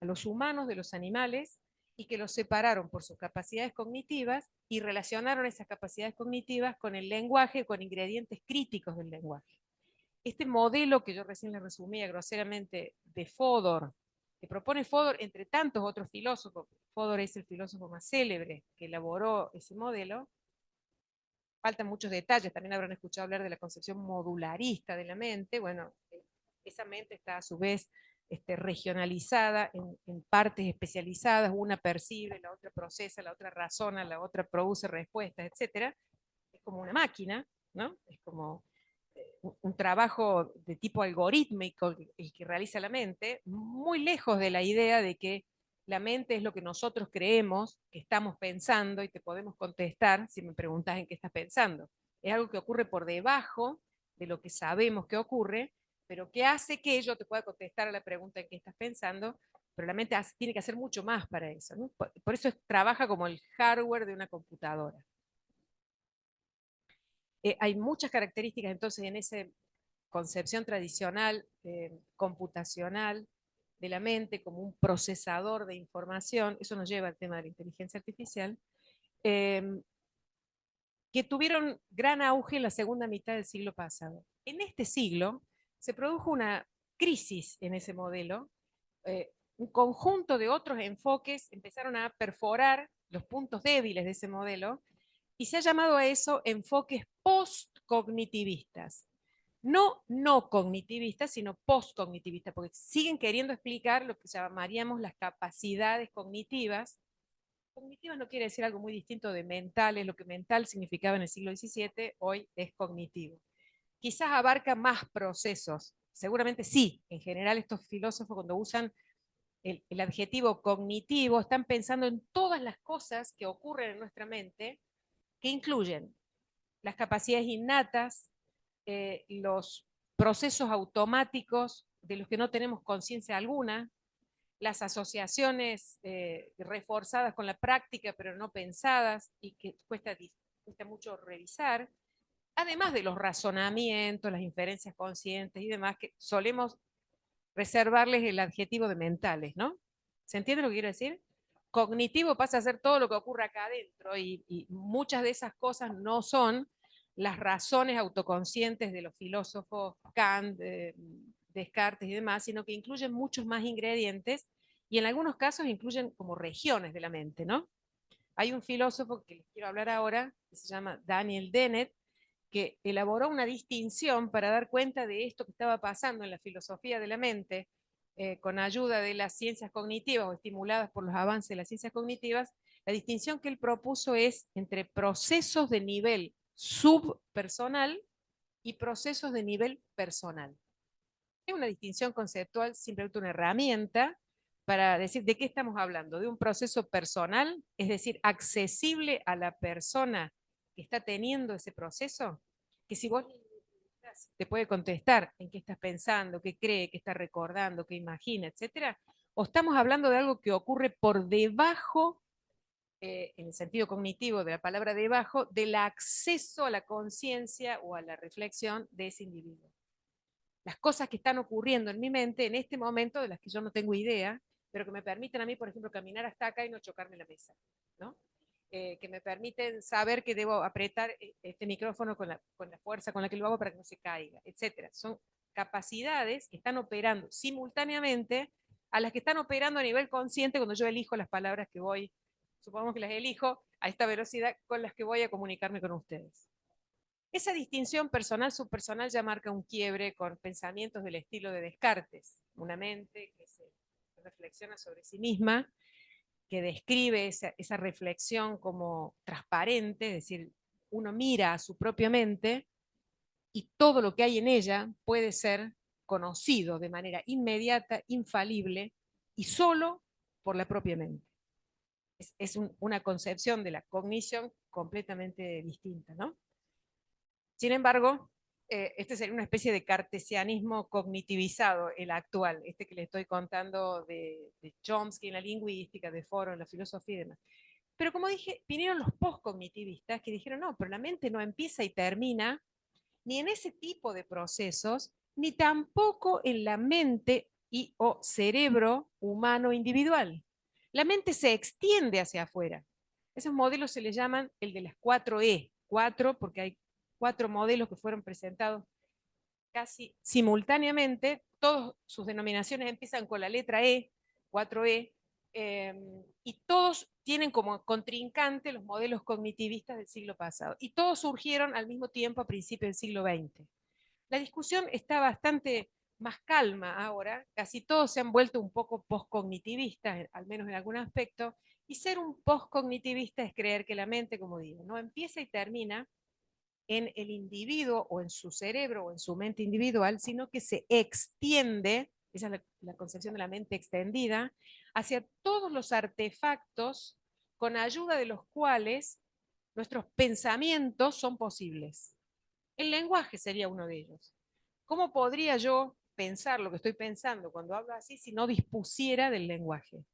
a los humanos de los animales y que los separaron por sus capacidades cognitivas y relacionaron esas capacidades cognitivas con el lenguaje, con ingredientes críticos del lenguaje. Este modelo que yo recién le resumía groseramente de Fodor, que propone Fodor entre tantos otros filósofos, Fodor es el filósofo más célebre que elaboró ese modelo, faltan muchos detalles, también habrán escuchado hablar de la concepción modularista de la mente, bueno, esa mente está a su vez regionalizada en partes especializadas, una percibe, la otra procesa, la otra razona, la otra produce respuestas, etc. Es como una máquina, ¿no? Es como un trabajo de tipo algorítmico el que realiza la mente, muy lejos de la idea de que la mente es lo que nosotros creemos que estamos pensando y te podemos contestar si me preguntas en qué estás pensando. Es algo que ocurre por debajo de lo que sabemos que ocurre, pero que hace que yo te pueda contestar a la pregunta en qué estás pensando, pero la mente tiene que hacer mucho más para eso, ¿no? Por eso trabaja como el hardware de una computadora. Hay muchas características entonces en esa concepción tradicional, computacional de la mente como un procesador de información, eso nos lleva al tema de la inteligencia artificial, que tuvieron gran auge en la segunda mitad del siglo pasado. En este siglo se produjo una crisis en ese modelo. Un conjunto de otros enfoques empezaron a perforar los puntos débiles de ese modelo y se ha llamado a eso enfoques post-cognitivistas. No cognitivistas, sino post-cognitivistas, porque siguen queriendo explicar lo que llamaríamos las capacidades cognitivas. Cognitivas no quiere decir algo muy distinto de mentales, lo que mental significaba en el siglo XVII, hoy es cognitivo. Quizás abarca más procesos, seguramente sí, en general estos filósofos cuando usan el adjetivo cognitivo están pensando en todas las cosas que ocurren en nuestra mente, que incluyen las capacidades innatas, los procesos automáticos de los que no tenemos conciencia alguna, las asociaciones reforzadas con la práctica pero no pensadas y que cuesta mucho revisar, además de los razonamientos, las inferencias conscientes y demás, que solemos reservarles el adjetivo de mentales, ¿no? ¿Se entiende lo que quiero decir? Cognitivo pasa a ser todo lo que ocurre acá adentro y muchas de esas cosas no son las razones autoconscientes de los filósofos Kant, Descartes y demás, sino que incluyen muchos más ingredientes y en algunos casos incluyen como regiones de la mente, ¿no? Hay un filósofo que les quiero hablar ahora, que se llama Daniel Dennett, que elaboró una distinción para dar cuenta de esto que estaba pasando en la filosofía de la mente, con ayuda de las ciencias cognitivas o estimuladas por los avances de las ciencias cognitivas. La distinción que él propuso es entre procesos de nivel subpersonal y procesos de nivel personal. Es una distinción conceptual, simplemente una herramienta para decir de qué estamos hablando, de un proceso personal, es decir, accesible a la persona que está teniendo ese proceso, que si vos te puede contestar en qué estás pensando, qué cree, qué está recordando, qué imagina, etcétera, o estamos hablando de algo que ocurre por debajo, en el sentido cognitivo de la palabra debajo, del acceso a la conciencia o a la reflexión de ese individuo. Las cosas que están ocurriendo en mi mente en este momento, de las que yo no tengo idea, pero que me permiten a mí, por ejemplo, caminar hasta acá y no chocarme la mesa, ¿no? Que me permiten saber que debo apretar este micrófono con la fuerza con la que lo hago para que no se caiga, etcétera. Son capacidades que están operando simultáneamente a las que están operando a nivel consciente cuando yo elijo las palabras que voy, supongamos que las elijo a esta velocidad con las que voy a comunicarme con ustedes. Esa distinción personal-subpersonal ya marca un quiebre con pensamientos del estilo de Descartes, una mente que se reflexiona sobre sí misma, que describe esa reflexión como transparente, es decir, uno mira a su propia mente y todo lo que hay en ella puede ser conocido de manera inmediata, infalible y solo por la propia mente. Una concepción de la cognición completamente distinta, ¿no? Sin embargo, este sería una especie de cartesianismo cognitivizado, el actual, este que le estoy contando de Chomsky en la lingüística, de Foro en la filosofía y demás. Pero como dije, vinieron los postcognitivistas que dijeron, no, pero la mente no empieza y termina ni en ese tipo de procesos, ni tampoco en la mente y o cerebro humano individual. La mente se extiende hacia afuera. Esos modelos se les llaman el de las 4E, 4 porque hay 4 modelos que fueron presentados casi simultáneamente, todas sus denominaciones empiezan con la letra E, 4E, y todos tienen como contrincante los modelos cognitivistas del siglo pasado. Y todos surgieron al mismo tiempo a principios del siglo XX. La discusión está bastante más calma ahora, casi todos se han vuelto un poco postcognitivistas, al menos en algún aspecto, y ser un postcognitivista es creer que la mente, como digo, no empieza y termina en el individuo o en su cerebro o en su mente individual, sino que se extiende, esa es la concepción de la mente extendida, hacia todos los artefactos con ayuda de los cuales nuestros pensamientos son posibles. El lenguaje sería uno de ellos. ¿Cómo podría yo pensar lo que estoy pensando cuando hablo así si no dispusiera del lenguaje?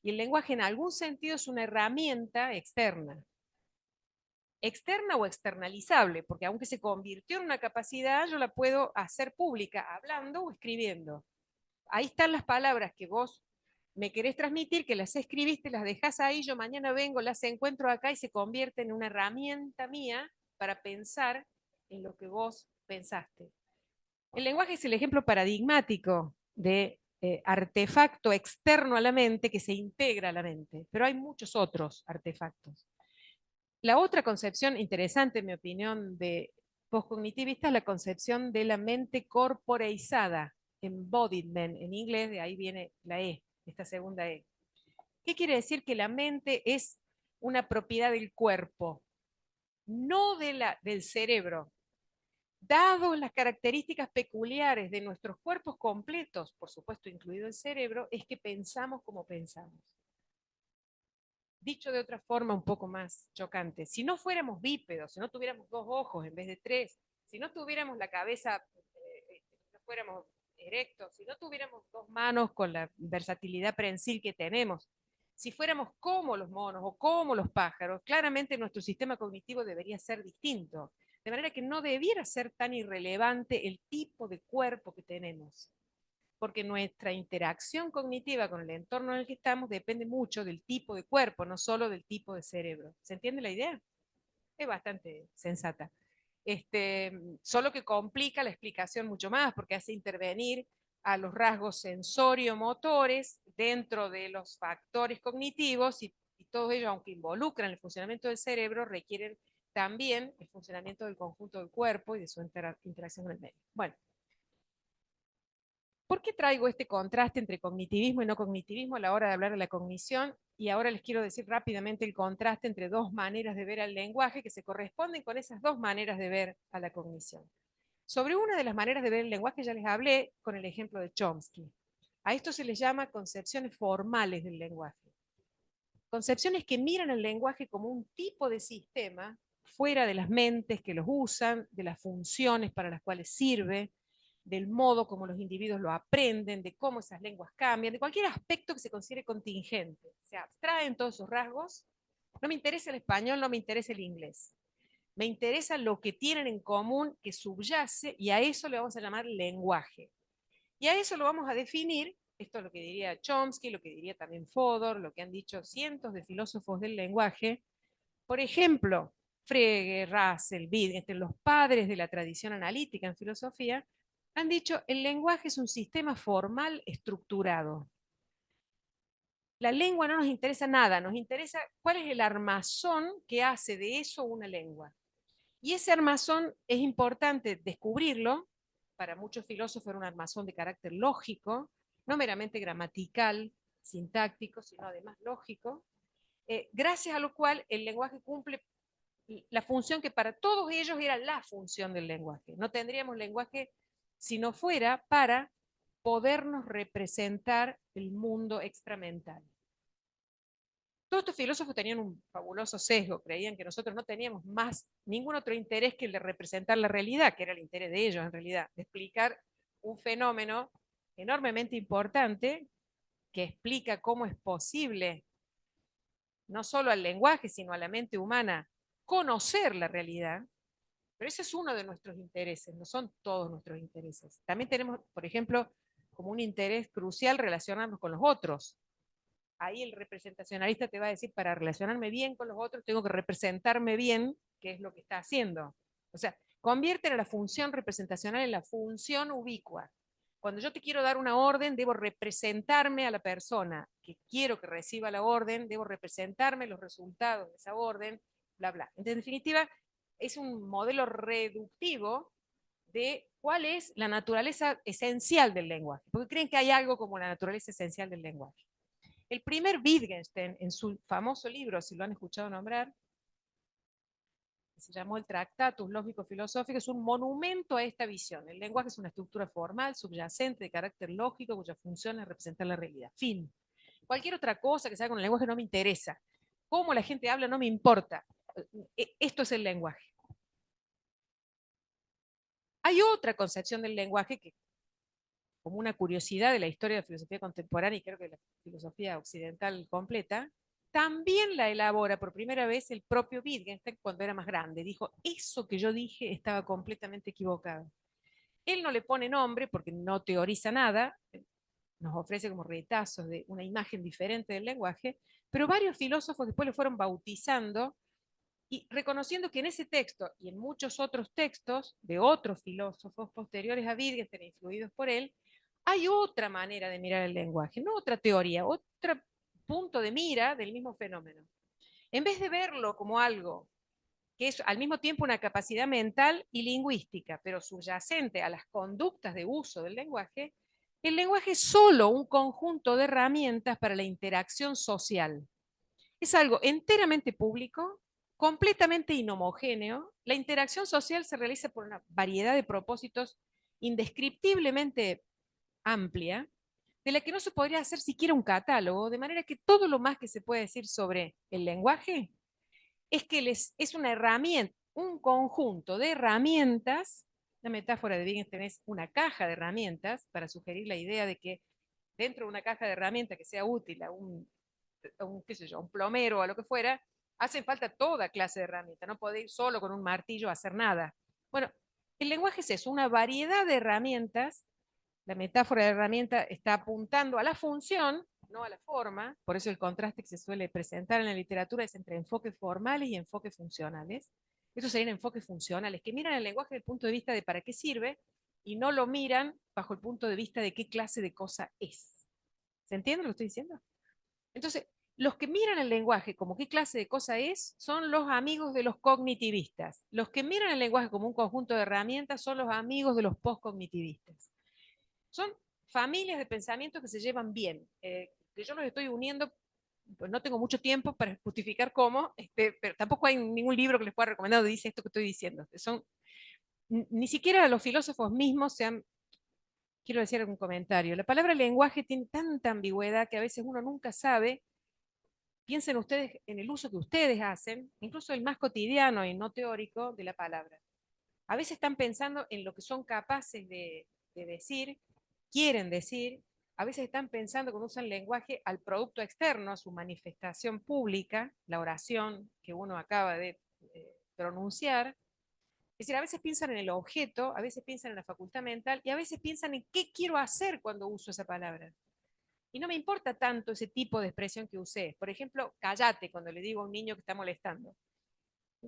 Y el lenguaje en algún sentido es una herramienta externa. Externa o externalizable, porque aunque se convirtió en una capacidad, yo la puedo hacer pública hablando o escribiendo. Ahí están las palabras que vos me querés transmitir, que las escribiste, las dejás ahí, yo mañana vengo, las encuentro acá y se convierte en una herramienta mía para pensar en lo que vos pensaste. El lenguaje es el ejemplo paradigmático de artefacto externo a la mente que se integra a la mente, pero hay muchos otros artefactos. La otra concepción interesante, en mi opinión, de postcognitivista es la concepción de la mente corporeizada, embodiment en inglés, de ahí viene la E, esta segunda E. ¿Qué quiere decir? Que la mente es una propiedad del cuerpo, no del cerebro. Dado las características peculiares de nuestros cuerpos completos, por supuesto incluido el cerebro, es que pensamos como pensamos. Dicho de otra forma un poco más chocante, si no fuéramos bípedos, si no tuviéramos 2 ojos en vez de 3, si no tuviéramos la cabeza, si no fuéramos erectos, si no tuviéramos 2 manos con la versatilidad prensil que tenemos, si fuéramos como los monos o como los pájaros, claramente nuestro sistema cognitivo debería ser distinto. De manera que no debiera ser tan irrelevante el tipo de cuerpo que tenemos, porque nuestra interacción cognitiva con el entorno en el que estamos depende mucho del tipo de cuerpo, no solo del tipo de cerebro. ¿Se entiende la idea? Es bastante sensata. Solo que complica la explicación mucho más, porque hace intervenir a los rasgos sensorio-motores dentro de los factores cognitivos y todos ellos, aunque involucran el funcionamiento del cerebro, requieren también el funcionamiento del conjunto del cuerpo y de su interacción con el medio. Bueno, ¿por qué traigo este contraste entre cognitivismo y no cognitivismo a la hora de hablar de la cognición? Y ahora les quiero decir rápidamente el contraste entre 2 maneras de ver al lenguaje que se corresponden con esas 2 maneras de ver a la cognición. Sobre una de las maneras de ver el lenguaje ya les hablé con el ejemplo de Chomsky. A esto se les llama concepciones formales del lenguaje. Concepciones que miran el lenguaje como un tipo de sistema fuera de las mentes que los usan, de las funciones para las cuales sirve, del modo como los individuos lo aprenden, de cómo esas lenguas cambian, de cualquier aspecto que se considere contingente. Se abstraen todos esos rasgos. No me interesa el español, no me interesa el inglés. Me interesa lo que tienen en común que subyace y a eso le vamos a llamar lenguaje. Y a eso lo vamos a definir, esto es lo que diría Chomsky, lo que diría también Fodor, lo que han dicho cientos de filósofos del lenguaje. Por ejemplo, Frege, Russell, Wittgenstein, los padres de la tradición analítica en filosofía, han dicho el lenguaje es un sistema formal estructurado. La lengua no nos interesa nada, nos interesa cuál es el armazón que hace de eso una lengua. Y ese armazón es importante descubrirlo. Para muchos filósofos era un armazón de carácter lógico, no meramente gramatical, sintáctico, sino además lógico, gracias a lo cual el lenguaje cumple la función que para todos ellos era la función del lenguaje. No tendríamos lenguaje si no fuera para podernos representar el mundo extramental. Todos estos filósofos tenían un fabuloso sesgo, creían que nosotros no teníamos más ningún otro interés que el de representar la realidad, que era el interés de ellos en realidad, de explicar un fenómeno enormemente importante que explica cómo es posible, no solo al lenguaje, sino a la mente humana, conocer la realidad. Pero ese es uno de nuestros intereses, no son todos nuestros intereses. También tenemos, por ejemplo, como un interés crucial relacionarnos con los otros. Ahí el representacionalista te va a decir, para relacionarme bien con los otros, tengo que representarme bien qué es lo que está haciendo. O sea, convierten a la función representacional en la función ubicua. Cuando yo te quiero dar una orden, debo representarme a la persona que quiero que reciba la orden, debo representarme los resultados de esa orden, bla, bla. En definitiva, es un modelo reductivo de cuál es la naturaleza esencial del lenguaje, porque creen que hay algo como la naturaleza esencial del lenguaje. El primer Wittgenstein, en su famoso libro, si lo han escuchado nombrar, que se llamó el Tractatus Lógico-Filosófico, es un monumento a esta visión. El lenguaje es una estructura formal, subyacente, de carácter lógico, cuya función es representar la realidad. Fin. Cualquier otra cosa que se haga con el lenguaje no me interesa. Cómo la gente habla no me importa. Esto es el lenguaje. Hay otra concepción del lenguaje que, como una curiosidad de la historia de la filosofía contemporánea y creo que de la filosofía occidental completa, también la elabora por primera vez el propio Wittgenstein cuando era más grande. Dijo, eso que yo dije estaba completamente equivocado. Él no le pone nombre porque no teoriza nada, nos ofrece como retazos de una imagen diferente del lenguaje, pero varios filósofos después le fueron bautizando Y reconociendo que en ese texto y en muchos otros textos de otros filósofos posteriores a Wittgenstein, influidos por él, hay otra manera de mirar el lenguaje, no otra teoría, otro punto de mira del mismo fenómeno. En vez de verlo como algo que es al mismo tiempo una capacidad mental y lingüística, pero subyacente a las conductas de uso del lenguaje, el lenguaje es solo un conjunto de herramientas para la interacción social. Es algo enteramente público, completamente inhomogéneo. La interacción social se realiza por una variedad de propósitos indescriptiblemente amplia, de la que no se podría hacer siquiera un catálogo, de manera que todo lo más que se puede decir sobre el lenguaje es que es una herramienta, un conjunto de herramientas. La metáfora de Wittgenstein es una caja de herramientas para sugerir la idea de que dentro de una caja de herramientas que sea útil qué sé yo, un plomero o a lo que fuera, hacen falta toda clase de herramientas. No podéis ir solo con un martillo a hacer nada. Bueno, el lenguaje es eso, una variedad de herramientas. La metáfora de herramienta está apuntando a la función, no a la forma. Por eso el contraste que se suele presentar en la literatura es entre enfoques formales y enfoques funcionales. Estos serían enfoques funcionales, que miran el lenguaje desde el punto de vista de para qué sirve y no lo miran bajo el punto de vista de qué clase de cosa es. ¿Se entiende lo que estoy diciendo? Entonces, los que miran el lenguaje como qué clase de cosa es, son los amigos de los cognitivistas. Los que miran el lenguaje como un conjunto de herramientas son los amigos de los postcognitivistas. Son familias de pensamientos que se llevan bien, que yo los estoy uniendo, pues no tengo mucho tiempo para justificar cómo, pero tampoco hay ningún libro que les pueda recomendar donde dice esto que estoy diciendo. Ni siquiera los filósofos mismos se han. Quiero decir algún comentario. La palabra lenguaje tiene tanta ambigüedad que a veces uno nunca sabe. Piensen ustedes en el uso que ustedes hacen, incluso el más cotidiano y no teórico de la palabra. A veces están pensando en lo que son capaces de decir, quieren decir, a veces están pensando cuando usan lenguaje al producto externo, a su manifestación pública, la oración que uno acaba de pronunciar. Es decir, a veces piensan en el objeto, a veces piensan en la facultad mental y a veces piensan en qué quiero hacer cuando uso esa palabra. Y no me importa tanto ese tipo de expresión que usé. Por ejemplo, cállate cuando le digo a un niño que está molestando.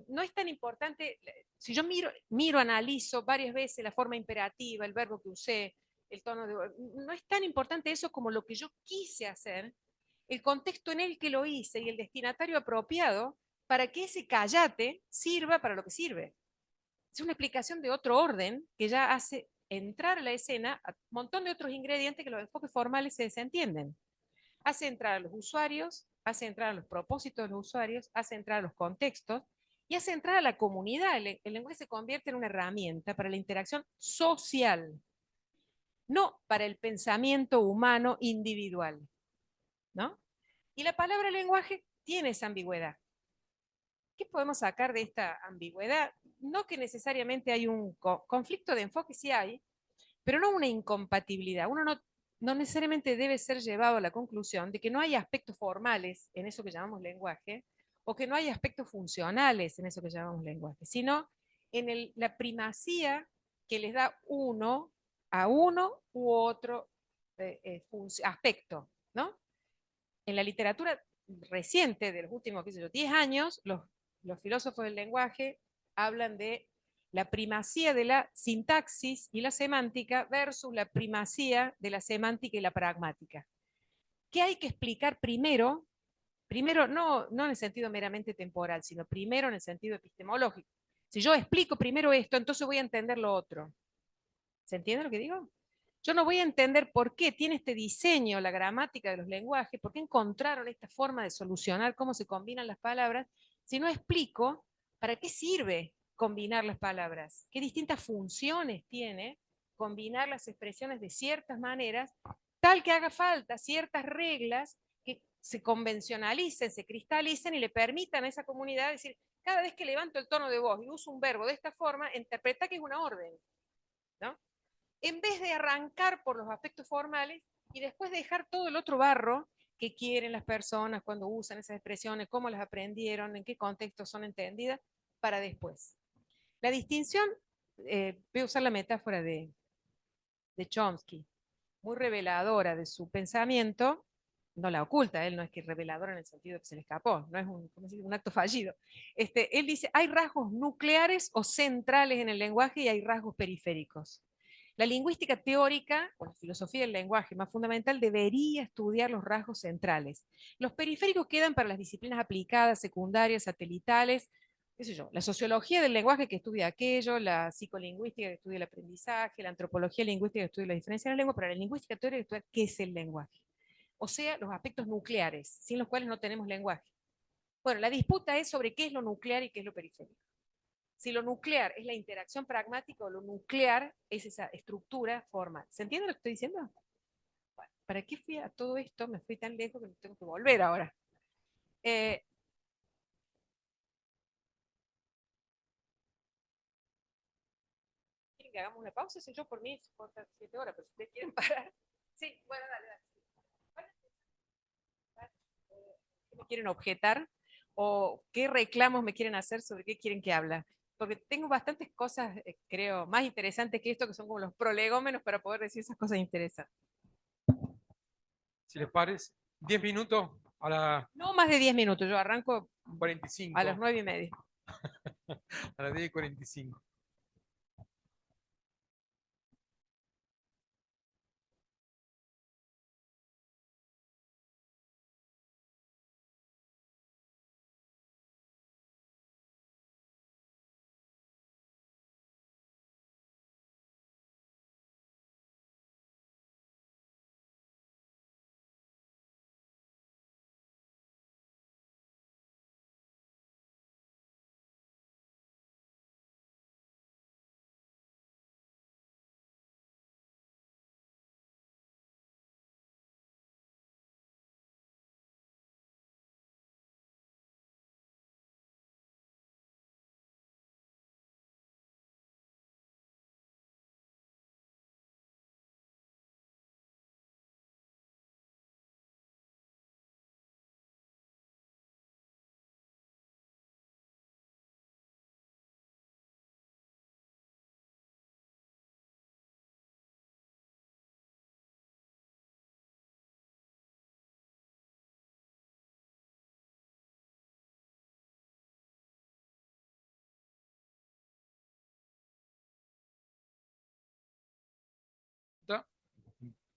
No es tan importante, si yo miro, analizo varias veces la forma imperativa, el verbo que usé, el tono de voz, no es tan importante eso como lo que yo quise hacer, el contexto en el que lo hice y el destinatario apropiado para que ese cállate sirva para lo que sirve. Es una explicación de otro orden que ya hace entrar a la escena a un montón de otros ingredientes que los enfoques formales se desentienden. Hace entrar a los usuarios, hace entrar a los propósitos de los usuarios, hace entrar a los contextos y hace entrar a la comunidad. El lenguaje se convierte en una herramienta para la interacción social, no para el pensamiento humano individual, ¿no? Y la palabra lenguaje tiene esa ambigüedad. ¿Qué podemos sacar de esta ambigüedad? No que necesariamente hay un conflicto de enfoque, sí hay, pero no una incompatibilidad. Uno no necesariamente debe ser llevado a la conclusión de que no hay aspectos formales en eso que llamamos lenguaje, o que no hay aspectos funcionales en eso que llamamos lenguaje, sino en la primacía que les da uno a uno u otro aspecto, ¿no? En la literatura reciente de los últimos, qué sé yo, 10 años, los filósofos del lenguaje hablan de la primacía de la sintaxis y la semántica versus la primacía de la semántica y la pragmática. ¿Qué hay que explicar primero? Primero, no en el sentido meramente temporal, sino primero en el sentido epistemológico. Si yo explico primero esto, entonces voy a entender lo otro. ¿Se entiende lo que digo? Yo no voy a entender por qué tiene este diseño la gramática de los lenguajes, por qué encontraron esta forma de solucionar cómo se combinan las palabras, si no explico para qué sirve combinar las palabras, qué distintas funciones tiene combinar las expresiones de ciertas maneras, tal que haga falta ciertas reglas que se convencionalicen, se cristalicen y le permitan a esa comunidad decir, cada vez que levanto el tono de voz y uso un verbo de esta forma, interpreta que es una orden, ¿no? En vez de arrancar por los aspectos formales y después dejar todo el otro barro que quieren las personas cuando usan esas expresiones, cómo las aprendieron, en qué contexto son entendidas, para después. La distinción, voy a usar la metáfora de Chomsky, muy reveladora de su pensamiento, no la oculta, él no es que revelador en el sentido de que se le escapó, no es un, ¿cómo se dice?, un acto fallido. Él dice, hay rasgos nucleares o centrales en el lenguaje y hay rasgos periféricos. La lingüística teórica, o la filosofía del lenguaje más fundamental, debería estudiar los rasgos centrales. Los periféricos quedan para las disciplinas aplicadas, secundarias, satelitales, qué sé yo, la sociología del lenguaje que estudia aquello, la psicolingüística que estudia el aprendizaje, la antropología lingüística que estudia la diferencia en la lengua, pero la lingüística teórica que estudia qué es el lenguaje. O sea, los aspectos nucleares, sin los cuales no tenemos lenguaje. Bueno, la disputa es sobre qué es lo nuclear y qué es lo periférico. Si lo nuclear es la interacción pragmática o lo nuclear es esa estructura formal. ¿Se entiende lo que estoy diciendo? Bueno, ¿para qué fui a todo esto? Me fui tan lejos que tengo que volver ahora. ¿Quieren que hagamos una pausa? Si yo por mí corta 7 horas, pero si ustedes quieren parar. Sí, bueno, dale, dale. ¿Qué me quieren objetar? ¿O qué reclamos me quieren hacer sobre qué quieren que hable? Porque tengo bastantes cosas, creo, más interesantes que esto, que son como los prolegómenos para poder decir esas cosas interesantes. Si les parece, 10 minutos a las No más de 10 minutos, yo arranco a las 45. 9:30. A las 10:45.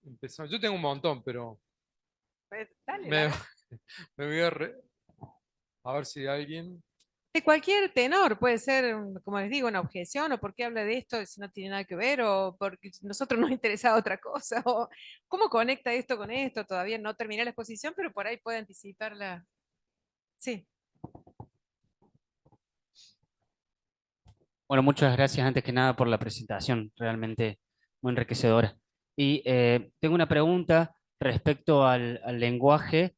Empezamos. Yo tengo un montón, pero Pues, dale, me, larga. me voy a ver si alguien. De cualquier tenor, puede ser, como les digo, una objeción, o por qué habla de esto si no tiene nada que ver, o porque a nosotros nos interesa otra cosa, o cómo conecta esto con esto. Todavía no terminé la exposición, pero por ahí puede anticiparla. Sí. Bueno, muchas gracias antes que nada por la presentación, realmente muy enriquecedora. Y tengo una pregunta respecto al lenguaje.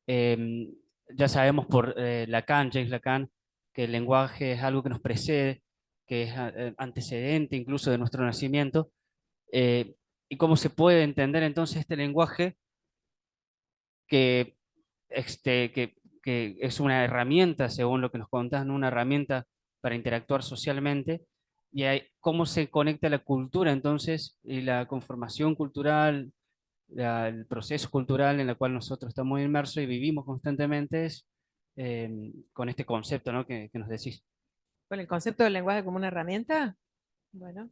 Em, ya sabemos por Lacan, Jacques Lacan, que el lenguaje es algo que nos precede, que es antecedente incluso de nuestro nacimiento. ¿Y cómo se puede entender entonces este lenguaje que, que es una herramienta, según lo que nos contás, ¿no? Una herramienta para interactuar socialmente? Y cómo se conecta la cultura entonces y la conformación cultural, el proceso cultural en el cual nosotros estamos inmersos y vivimos constantemente con este concepto, ¿no? que nos decís. Con el concepto del lenguaje como una herramienta. Bueno,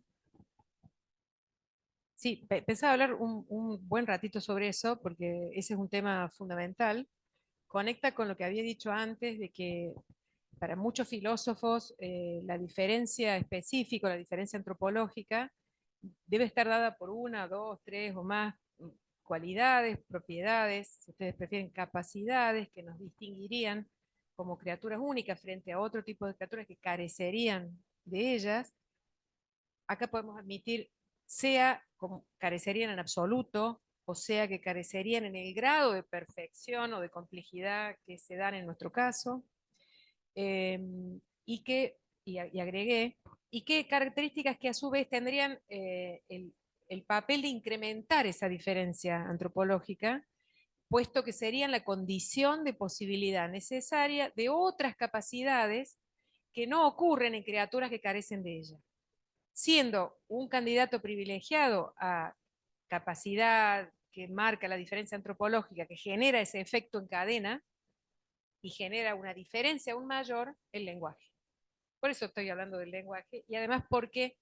sí, pensaba hablar un buen ratito sobre eso, porque ese es un tema fundamental. Conecta con lo que había dicho antes, de que para muchos filósofos la diferencia específica, la diferencia antropológica, debe estar dada por una, dos, tres o más cualidades, propiedades, si ustedes prefieren capacidades, que nos distinguirían como criaturas únicas frente a otro tipo de criaturas que carecerían de ellas. Acá podemos admitir, sea como carecerían en absoluto, o sea que carecerían en el grado de perfección o de complejidad que se dan en nuestro caso, eh, y agregué, y qué características que a su vez tendrían el papel de incrementar esa diferencia antropológica, puesto que serían la condición de posibilidad necesaria de otras capacidades que no ocurren en criaturas que carecen de ella, siendo un candidato privilegiado a capacidad que marca la diferencia antropológica, que genera ese efecto en cadena y genera una diferencia aún mayor, el lenguaje. Por eso estoy hablando del lenguaje y además porque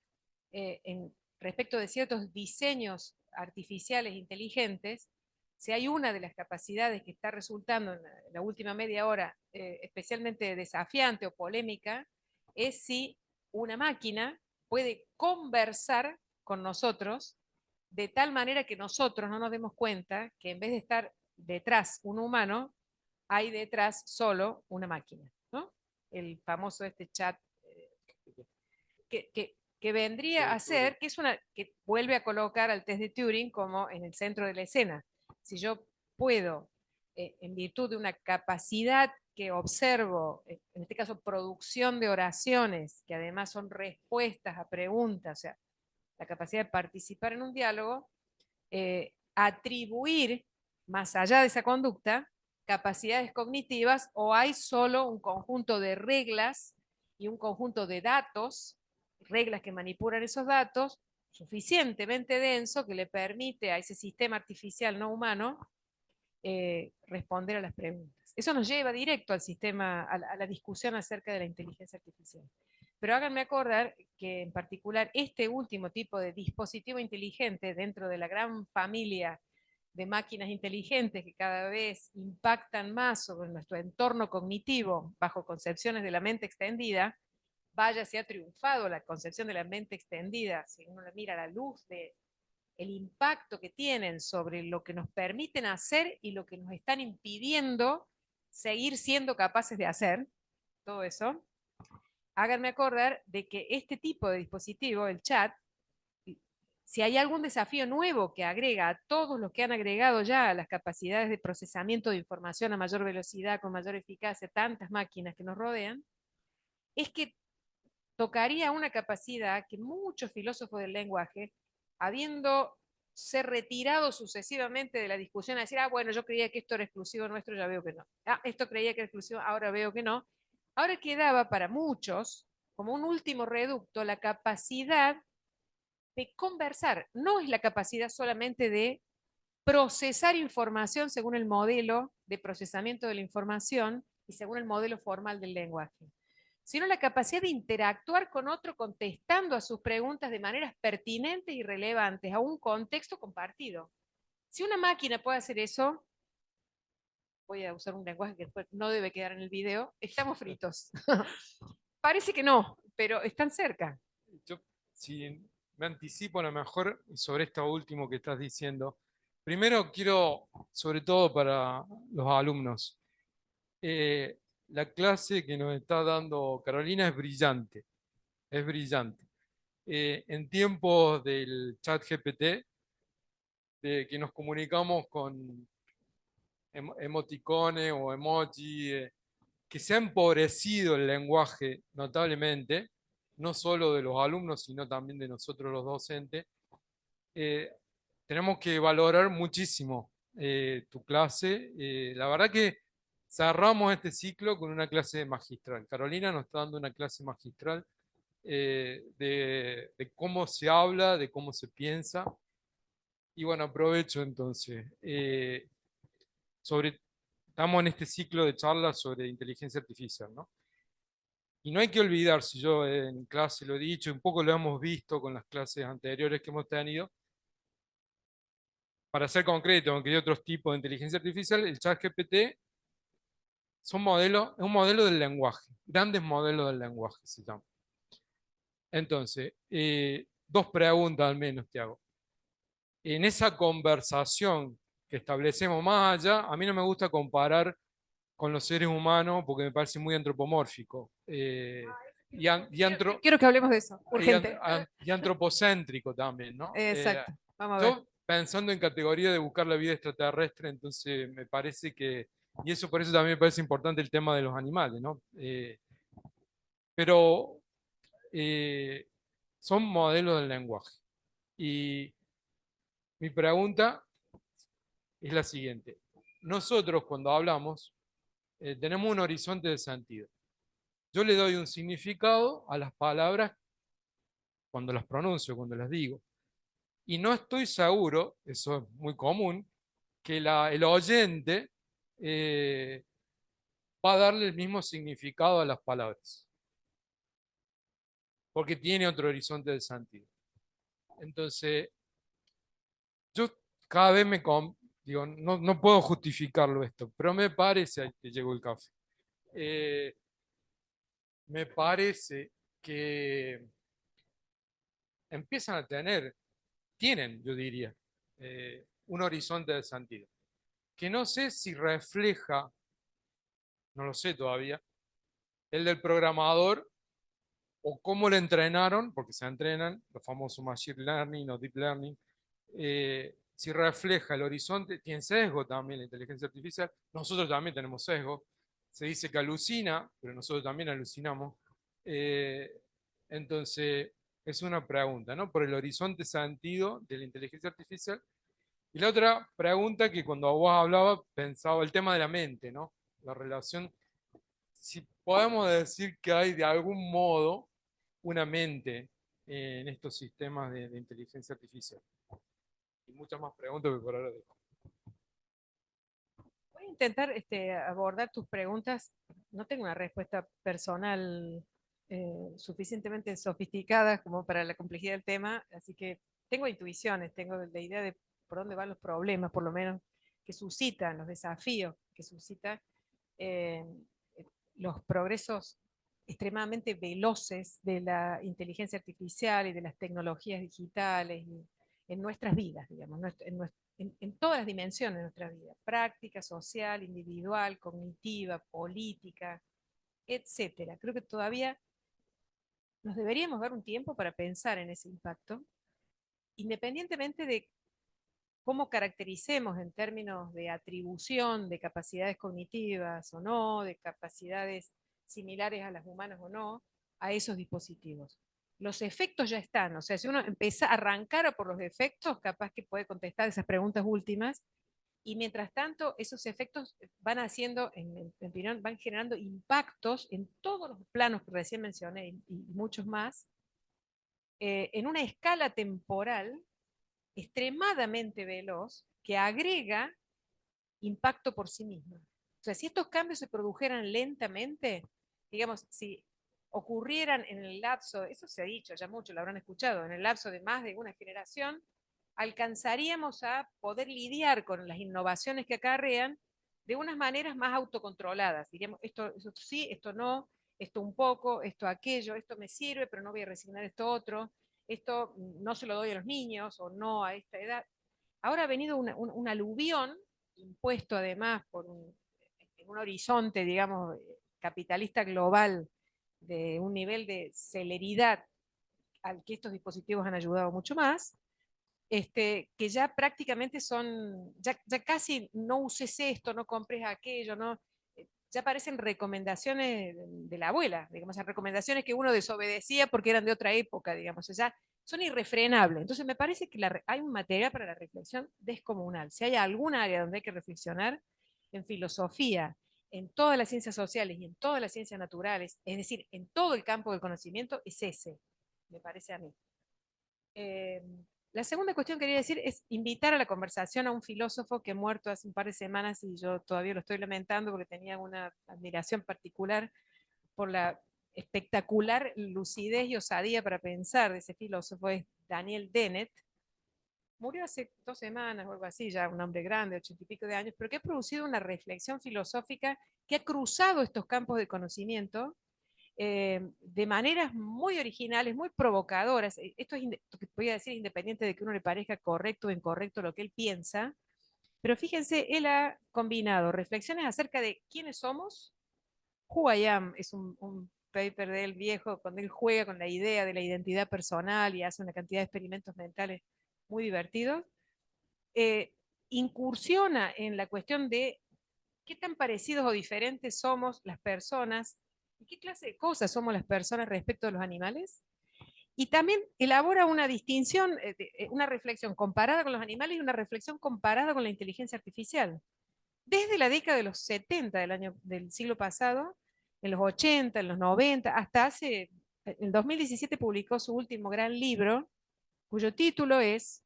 respecto de ciertos diseños artificiales inteligentes, si hay una de las capacidades que está resultando en la última media hora especialmente desafiante o polémica, es si una máquina puede conversar con nosotros de tal manera que nosotros no nos demos cuenta que en vez de estar detrás un humano, hay detrás solo una máquina, ¿no? El famoso chat que vendría a ser, que es una, que vuelve a colocar al test de Turing como en el centro de la escena. Si yo puedo, en virtud de una capacidad que observo, en este caso producción de oraciones, que además son respuestas a preguntas, o sea, la capacidad de participar en un diálogo, atribuir, más allá de esa conducta, capacidades cognitivas, o hay solo un conjunto de reglas y un conjunto de datos, reglas que manipulan esos datos, suficientemente denso que le permite a ese sistema artificial no humano responder a las preguntas. Eso nos lleva directo al sistema, a la discusión acerca de la inteligencia artificial. Pero háganme acordar que en particular este último tipo de dispositivo inteligente dentro de la gran familia de máquinas inteligentes que cada vez impactan más sobre nuestro entorno cognitivo bajo concepciones de la mente extendida, vaya si ha triunfado la concepción de la mente extendida, si uno la mira a la luz de el impacto que tienen sobre lo que nos permiten hacer y lo que nos están impidiendo seguir siendo capaces de hacer, todo eso, háganme acordar de que este tipo de dispositivo, el chat, si hay algún desafío nuevo que agrega a todos los que han agregado ya las capacidades de procesamiento de información a mayor velocidad, con mayor eficacia, tantas máquinas que nos rodean, es que tocaría una capacidad que muchos filósofos del lenguaje, habiendo se retirado sucesivamente de la discusión a decir, bueno, yo creía que esto era exclusivo nuestro, ya veo que no. Esto creía que era exclusivo, ahora veo que no. Ahora quedaba para muchos, como un último reducto, la capacidad de conversar. No es la capacidad solamente de procesar información según el modelo de procesamiento de la información y según el modelo formal del lenguaje, sino la capacidad de interactuar con otro contestando a sus preguntas de maneras pertinentes y relevantes a un contexto compartido. Si una máquina puede hacer eso, voy a usar un lenguaje que después no debe quedar en el video, estamos fritos. Parece que no, pero están cerca. Yo, si me anticipo a lo mejor sobre esto último que estás diciendo, primero quiero, sobre todo para los alumnos, la clase que nos está dando Carolina es brillante, es brillante. En tiempos del chat GPT, de que nos comunicamos con emoticones o emoji, que se ha empobrecido el lenguaje notablemente, no solo de los alumnos, sino también de nosotros los docentes, tenemos que valorar muchísimo tu clase. La verdad que cerramos este ciclo con una clase magistral. Carolina nos está dando una clase magistral de cómo se habla, de cómo se piensa. Y bueno, aprovecho entonces. Estamos en este ciclo de charlas sobre inteligencia artificial, ¿no? Y no hay que olvidarse, yo en clase lo he dicho, un poco lo hemos visto con las clases anteriores que hemos tenido. Para ser concreto, aunque hay otros tipos de inteligencia artificial, el ChatGPT es un modelo del lenguaje, grandes modelos del lenguaje se llama. Entonces, dos preguntas al menos te hago. En esa conversación que establecemos más allá, a mí no me gusta comparar con los seres humanos porque me parece muy antropomórfico. Quiero que hablemos de eso, urgente. Y antropocéntrico también, ¿no? Exacto, vamos a ver. Yo pensando en categoría de buscar la vida extraterrestre, entonces me parece que, y eso por eso también me parece importante el tema de los animales, ¿no? Pero son modelos del lenguaje. Y mi pregunta es la siguiente. Nosotros cuando hablamos tenemos un horizonte de sentido. Yo le doy un significado a las palabras cuando las pronuncio, cuando las digo. y no estoy seguro, eso es muy común, que el oyente va a darle el mismo significado a las palabras, porque tiene otro horizonte de sentido. Entonces, yo cada vez digo, no puedo justificarlo esto, pero me parece, ahí te llegó el café, eh, me parece que empiezan a tienen, yo diría, un horizonte de sentido, que no sé si refleja, no lo sé todavía, el del programador o cómo le entrenaron, porque se entrenan, los famosos machine learning o deep learning, si refleja el horizonte, tiene sesgo también la inteligencia artificial, nosotros también tenemos sesgo, se dice que alucina, pero nosotros también alucinamos. Eh, entonces, es una pregunta, ¿no? Por el horizonte sentido de la inteligencia artificial. Y la otra pregunta que cuando vos hablabas pensaba el tema de la mente, ¿no? La relación, si podemos decir que hay de algún modo una mente en estos sistemas de inteligencia artificial. Y muchas más preguntas que por ahora dejo. Voy a intentar abordar tus preguntas. No tengo una respuesta personal suficientemente sofisticada como para la complejidad del tema, así que tengo intuiciones, tengo la idea de por dónde van los problemas, por lo menos, que suscitan, los desafíos que suscitan eh, los progresos extremadamente veloces de la inteligencia artificial y de las tecnologías digitales en nuestras vidas, digamos, en todas las dimensiones de nuestra vida, práctica, social, individual, cognitiva, política, etcétera. Creo que todavía nos deberíamos dar un tiempo para pensar en ese impacto, independientemente de cómo caractericemos en términos de atribución de capacidades cognitivas o no, de capacidades similares a las humanas o no, a esos dispositivos. Los efectos ya están, o sea, si uno empieza a arrancar por los efectos, capaz que puede contestar esas preguntas últimas, y mientras tanto esos efectos van haciendo, en mi opinión, van generando impactos en todos los planos que recién mencioné y muchos más, en una escala temporal extremadamente veloz que agrega impacto por sí mismo. O sea, si estos cambios se produjeran lentamente, digamos, si ocurrieran en el lapso, eso se ha dicho ya mucho, lo habrán escuchado, en el lapso de más de una generación, alcanzaríamos a poder lidiar con las innovaciones que acarrean de unas maneras más autocontroladas. Diríamos, esto sí, esto no, esto un poco, esto aquello, esto me sirve, pero no voy a resignar esto otro, esto no se lo doy a los niños o no a esta edad. Ahora ha venido un aluvión impuesto además por un horizonte, digamos, capitalista global de un nivel de celeridad al que estos dispositivos han ayudado mucho más, que ya prácticamente son, ya casi no uses esto, no compres aquello, no, ya parecen recomendaciones de la abuela, digamos, recomendaciones que uno desobedecía porque eran de otra época, digamos, ya son irrefrenables. Entonces me parece que hay un material para la reflexión descomunal. Si hay algún área donde hay que reflexionar, en filosofía, en todas las ciencias sociales y en todas las ciencias naturales, es decir, en todo el campo del conocimiento, es ese, me parece a mí. Eh, la segunda cuestión que quería decir es invitar a la conversación a un filósofo que ha muerto hace un par de semanas y yo todavía lo estoy lamentando porque tenía una admiración particular por la espectacular lucidez y osadía para pensar de ese filósofo, es Daniel Dennett. Murió hace 2 semanas o algo así, ya un hombre grande, 80 y pico de años, pero que ha producido una reflexión filosófica que ha cruzado estos campos de conocimiento de maneras muy originales, muy provocadoras. Esto es, voy a decir, independiente de que uno le parezca correcto o incorrecto lo que él piensa, pero fíjense, él ha combinado reflexiones acerca de quiénes somos. Who I Am es un paper de él viejo, cuando él juega con la idea de la identidad personal y hace una cantidad de experimentos mentales muy divertidos. Eh, Incursiona en la cuestión de qué tan parecidos o diferentes somos las personas y qué clase de cosas somos las personas respecto a los animales. Y también elabora una distinción, una reflexión comparada con los animales y una reflexión comparada con la inteligencia artificial. Desde la década de los 70 del siglo pasado, en los 80, en los 90, hasta en 2017 publicó su último gran libro, cuyo título es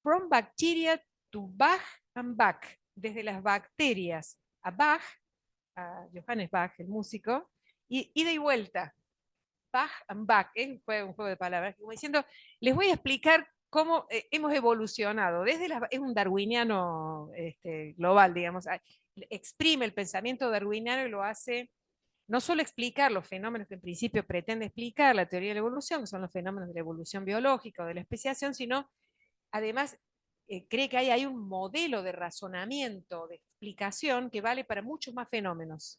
From bacteria to Bach and back, desde las bacterias a Bach, a Johannes Bach, el músico, y ida y vuelta. Bach and back, fue un juego de palabras, como diciendo, les voy a explicar cómo hemos evolucionado. Es un darwiniano global, digamos, exprime el pensamiento darwiniano y lo hace no solo explicar los fenómenos que en principio pretende explicar la teoría de la evolución, que son los fenómenos de la evolución biológica o de la especiación, sino además cree que hay un modelo de razonamiento, de explicación que vale para muchos más fenómenos.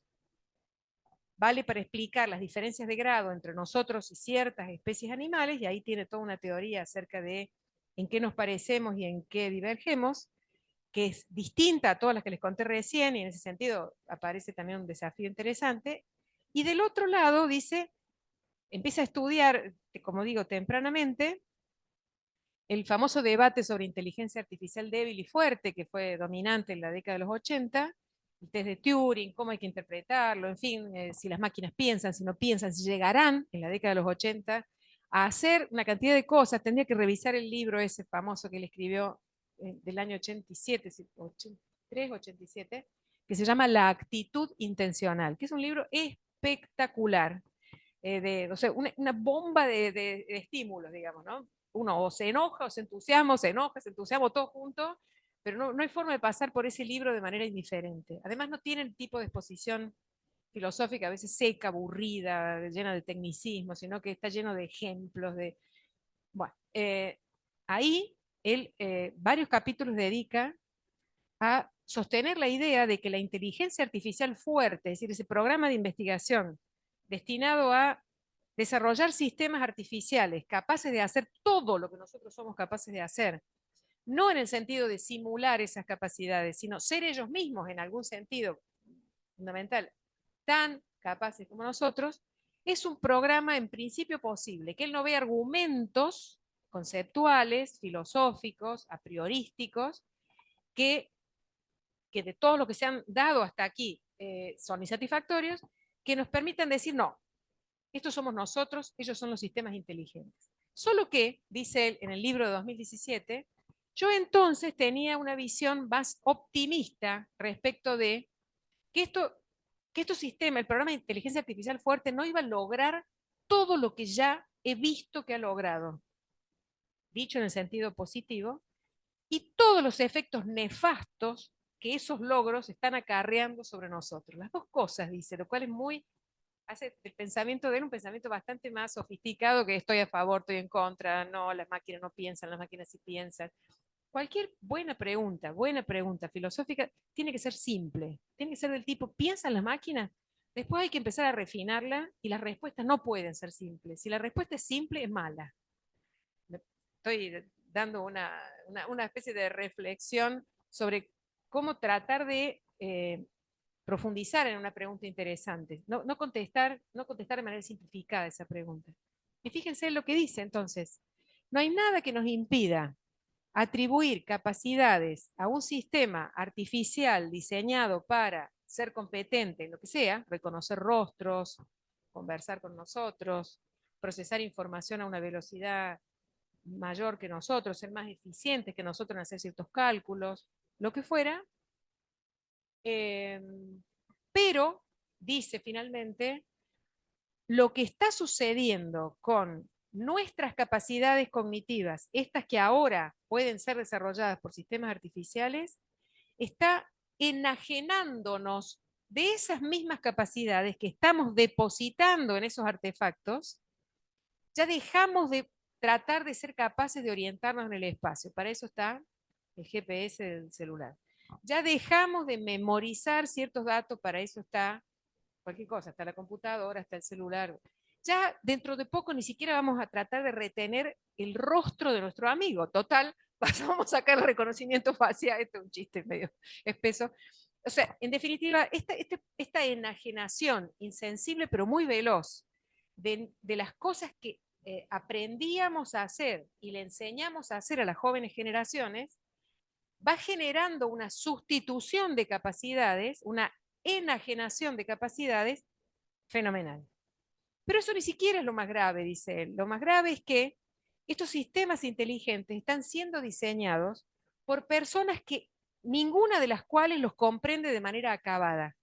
Vale para explicar las diferencias de grado entre nosotros y ciertas especies animales, y ahí tiene toda una teoría acerca de en qué nos parecemos y en qué divergemos, que es distinta a todas las que les conté recién, y en ese sentido aparece también un desafío interesante. Y del otro lado dice, empieza a estudiar, como digo, tempranamente, el famoso debate sobre inteligencia artificial débil y fuerte, que fue dominante en la década de los 80, el test de Turing, cómo hay que interpretarlo, en fin, si las máquinas piensan, si no piensan, si llegarán en la década de los 80 a hacer una cantidad de cosas. Tendría que revisar el libro ese famoso que él escribió del año 87, 83, 87, que se llama La actitud intencional, que es un libro espectacular, o sea, una bomba de estímulos, digamos, ¿no? Uno o se enoja, o se entusiasma, o se enoja, se entusiasma, todo junto, pero no hay forma de pasar por ese libro de manera indiferente. Además no tiene el tipo de exposición filosófica, a veces seca, aburrida, llena de tecnicismo, sino que está lleno de ejemplos. Bueno, ahí él varios capítulos dedica a sostener la idea de que la inteligencia artificial fuerte, es decir, ese programa de investigación destinado a desarrollar sistemas artificiales capaces de hacer todo lo que nosotros somos capaces de hacer, no en el sentido de simular esas capacidades, sino ser ellos mismos en algún sentido fundamental, tan capaces como nosotros, es un programa en principio posible, que él no ve argumentos conceptuales, filosóficos, a priorísticos, que de todo lo que se han dado hasta aquí son insatisfactorios, que nos permitan decir, no, estos somos nosotros, ellos son los sistemas inteligentes. Solo que, dice él en el libro de 2017, yo entonces tenía una visión más optimista respecto de que estos sistemas, el programa de inteligencia artificial fuerte, no iba a lograr todo lo que ya he visto que ha logrado, dicho en el sentido positivo, y todos los efectos nefastos que esos logros están acarreando sobre nosotros. Las dos cosas, dice, lo cual es hace el pensamiento de él un pensamiento bastante más sofisticado que estoy a favor, estoy en contra, no, las máquinas no piensan, las máquinas sí piensan. Cualquier buena pregunta filosófica tiene que ser simple, tiene que ser del tipo, ¿piensan las máquinas? Después hay que empezar a refinarla y las respuestas no pueden ser simples. Si la respuesta es simple, es mala. Estoy dando una especie de reflexión sobre cómo tratar de profundizar en una pregunta interesante, no contestar de manera simplificada esa pregunta. Y fíjense lo que dice entonces, no hay nada que nos impida atribuir capacidades a un sistema artificial diseñado para ser competente en lo que sea, reconocer rostros, conversar con nosotros, procesar información a una velocidad mayor que nosotros, ser más eficientes que nosotros en hacer ciertos cálculos, lo que fuera. Pero, dice finalmente, lo que está sucediendo con nuestras capacidades cognitivas, estas que ahora pueden ser desarrolladas por sistemas artificiales, está enajenándonos de esas mismas capacidades que estamos depositando en esos artefactos. Ya dejamos de tratar de ser capaces de orientarnos en el espacio. Para eso está el GPS del celular. Ya dejamos de memorizar ciertos datos, para eso está cualquier cosa, está la computadora, está el celular. Ya dentro de poco ni siquiera vamos a tratar de retener el rostro de nuestro amigo. Total, vamos a sacar el reconocimiento facial. Este es un chiste medio espeso. O sea, en definitiva, esta enajenación insensible pero muy veloz de las cosas que aprendíamos a hacer y le enseñamos a hacer a las jóvenes generaciones, va generando una sustitución de capacidades, una enajenación de capacidades fenomenal. Pero eso ni siquiera es lo más grave, dice él. Lo más grave es que estos sistemas inteligentes están siendo diseñados por personas que ninguna de las cuales los comprende de manera acabada.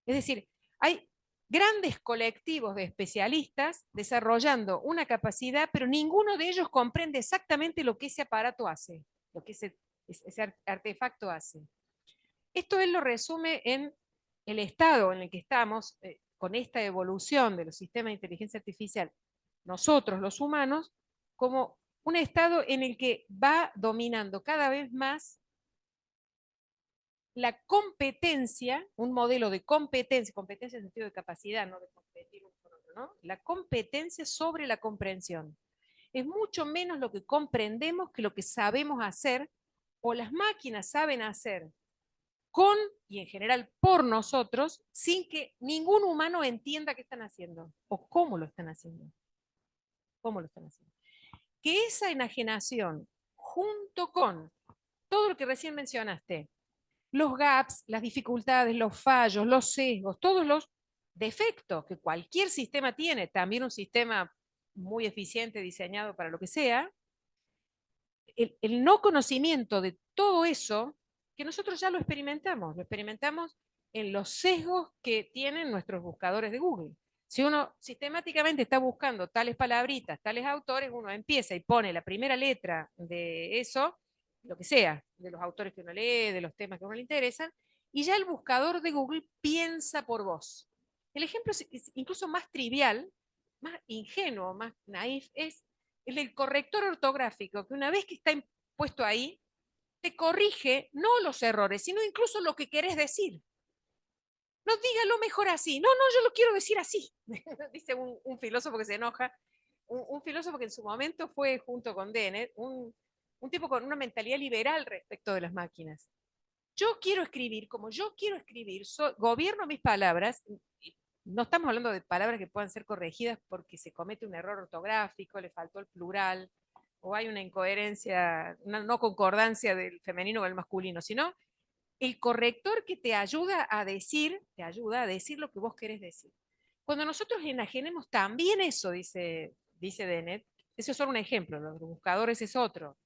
Es decir, hay grandes colectivos de especialistas desarrollando una capacidad, pero ninguno de ellos comprende exactamente lo que ese aparato hace, lo que ese artefacto hace. Esto él lo resume en el estado en el que estamos con esta evolución de los sistemas de inteligencia artificial, nosotros los humanos, como un estado en el que va dominando cada vez más la competencia, un modelo de competencia en el sentido de capacidad, no de competir uno con otro, ¿no? La competencia sobre la comprensión. Es mucho menos lo que comprendemos que lo que sabemos hacer o las máquinas saben hacer con y en general por nosotros, sin que ningún humano entienda qué están haciendo o cómo lo están haciendo. ¿Cómo lo están haciendo? Que esa enajenación, junto con todo lo que recién mencionaste, los gaps, las dificultades, los fallos, los sesgos, todos los defectos que cualquier sistema tiene, también un sistema muy eficiente diseñado para lo que sea, el no conocimiento de todo eso, que nosotros ya lo experimentamos en los sesgos que tienen nuestros buscadores de Google. Si uno sistemáticamente está buscando tales palabritas, tales autores, uno empieza y pone la primera letra de eso, lo que sea, de los autores que uno lee, de los temas que a uno le interesan, y ya el buscador de Google piensa por vos. El ejemplo es incluso más trivial, más ingenuo, más naif, es el del corrector ortográfico, que una vez que está puesto ahí, te corrige no los errores, sino incluso lo que querés decir. No dígalo mejor así. No, no, yo lo quiero decir así. Dice un filósofo que se enoja. Un filósofo que en su momento fue, junto con Dennett, un tipo con una mentalidad liberal respecto de las máquinas. Yo quiero escribir como yo quiero escribir, gobierno mis palabras. No estamos hablando de palabras que puedan ser corregidas porque se comete un error ortográfico, le faltó el plural, o hay una incoherencia, una no concordancia del femenino con el masculino, sino el corrector que te ayuda a decir lo que vos querés decir. Cuando nosotros enajenemos también eso, dice Dennett, eso es solo un ejemplo, los buscadores es otro.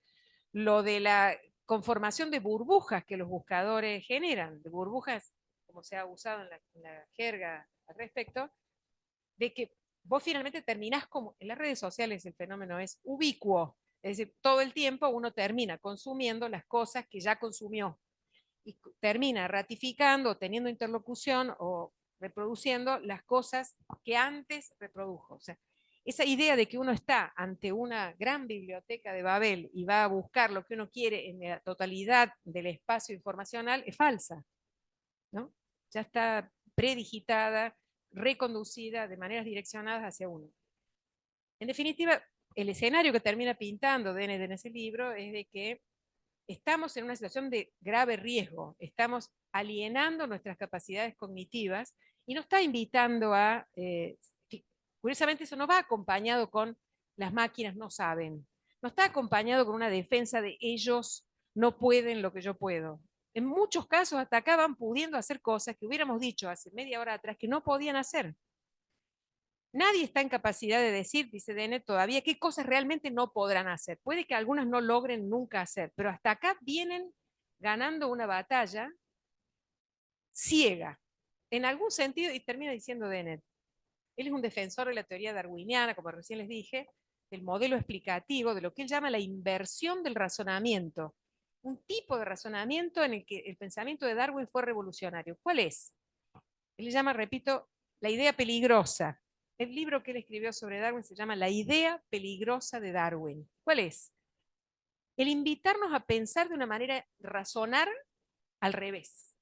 Lo de la conformación de burbujas que los buscadores generan, de burbujas, como se ha usado en la jerga al respecto, de que vos finalmente terminás como, en las redes sociales el fenómeno es ubicuo, es decir, todo el tiempo uno termina consumiendo las cosas que ya consumió y termina ratificando, teniendo interlocución o reproduciendo las cosas que antes reprodujo. O sea, esa idea de que uno está ante una gran biblioteca de Babel y va a buscar lo que uno quiere en la totalidad del espacio informacional es falsa, ¿no? Ya está predigitada, reconducida de maneras direccionadas hacia uno. En definitiva, el escenario que termina pintando Dennett en ese libro es de que estamos en una situación de grave riesgo, estamos alienando nuestras capacidades cognitivas y nos está invitando a, curiosamente eso no va acompañado con las máquinas no saben, no está acompañado con una defensa de ellos no pueden lo que yo puedo. En muchos casos hasta acaban pudiendo hacer cosas que hubiéramos dicho hace media hora atrás que no podían hacer. Nadie está en capacidad de decir, dice Dennett, todavía qué cosas realmente no podrán hacer. Puede que algunas no logren nunca hacer, pero hasta acá vienen ganando una batalla ciega. En algún sentido, y termina diciendo Dennett, él es un defensor de la teoría darwiniana, como recién les dije, del modelo explicativo, de lo que él llama la inversión del razonamiento. Un tipo de razonamiento en el que el pensamiento de Darwin fue revolucionario. ¿Cuál es? Él le llama, repito, la idea peligrosa. El libro que él escribió sobre Darwin se llama La idea peligrosa de Darwin. ¿Cuál es? El invitarnos a pensar de una manera, razonar al revés.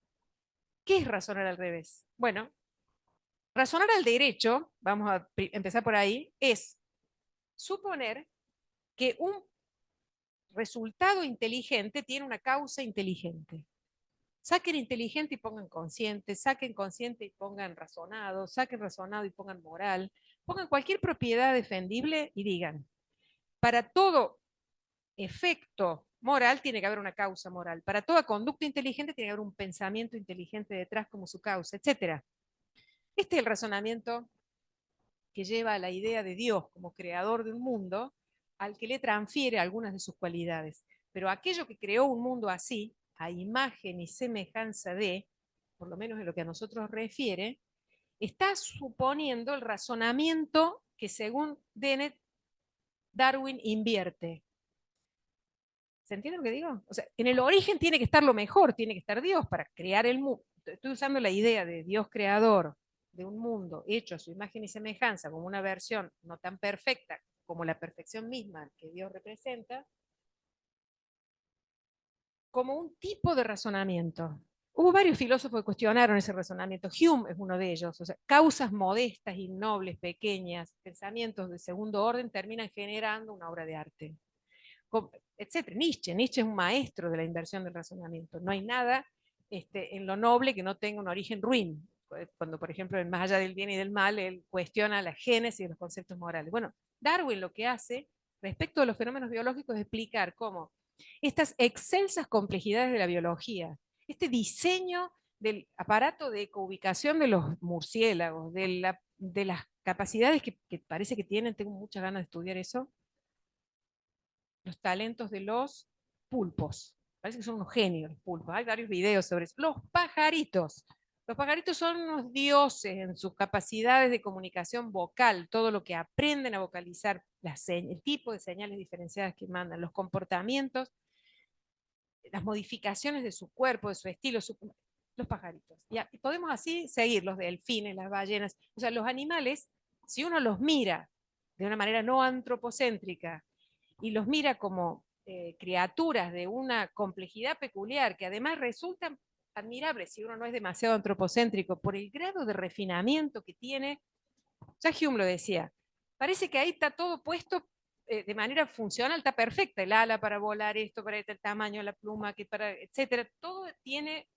¿Qué es razonar al revés? Bueno, razonar al derecho, vamos a empezar por ahí, es suponer que un resultado inteligente tiene una causa inteligente. Saquen inteligente y pongan consciente, saquen consciente y pongan razonado, saquen razonado y pongan moral, pongan cualquier propiedad defendible y digan, para todo efecto moral tiene que haber una causa moral, para toda conducta inteligente tiene que haber un pensamiento inteligente detrás como su causa, etc. Este es el razonamiento que lleva a la idea de Dios como creador de un mundo, al que le transfiere algunas de sus cualidades. Pero aquello que creó un mundo así, a imagen y semejanza de, por lo menos en lo que a nosotros refiere, está suponiendo el razonamiento que según Dennett, Darwin invierte. ¿Se entiende lo que digo? O sea, en el origen tiene que estar lo mejor, tiene que estar Dios para crear el mundo. Estoy usando la idea de Dios creador de un mundo hecho a su imagen y semejanza como una versión no tan perfecta como la perfección misma que Dios representa, como un tipo de razonamiento. Hubo varios filósofos que cuestionaron ese razonamiento. Hume es uno de ellos. O sea, causas modestas, innobles, pequeñas, pensamientos de segundo orden terminan generando una obra de arte. Etcétera. Nietzsche es un maestro de la inversión del razonamiento. No hay nada en lo noble que no tenga un origen ruin. Cuando, por ejemplo, en Más allá del bien y del mal, él cuestiona la génesis de los conceptos morales. Bueno, Darwin lo que hace respecto a los fenómenos biológicos es explicar cómo estas excelsas complejidades de la biología, este diseño del aparato de ecoubicación de los murciélagos, de las capacidades que parece que tienen, tengo muchas ganas de estudiar eso, los talentos de los pulpos. Parece que son unos genios los pulpos. Hay varios videos sobre eso. Los pajaritos. Los pajaritos son unos dioses en sus capacidades de comunicación vocal, todo lo que aprenden a vocalizar, el tipo de señales diferenciadas que mandan, los comportamientos, las modificaciones de su cuerpo, de su estilo, los pajaritos. Y podemos así seguir, los delfines, las ballenas. O sea, los animales, si uno los mira de una manera no antropocéntrica y los mira como criaturas de una complejidad peculiar que además resultan admirables si uno no es demasiado antropocéntrico por el grado de refinamiento que tiene. Ya Hume lo decía, parece que ahí está todo puesto de manera funcional, está perfecta, el ala para volar, esto para el tamaño de la pluma, que para, etcétera, todo tiene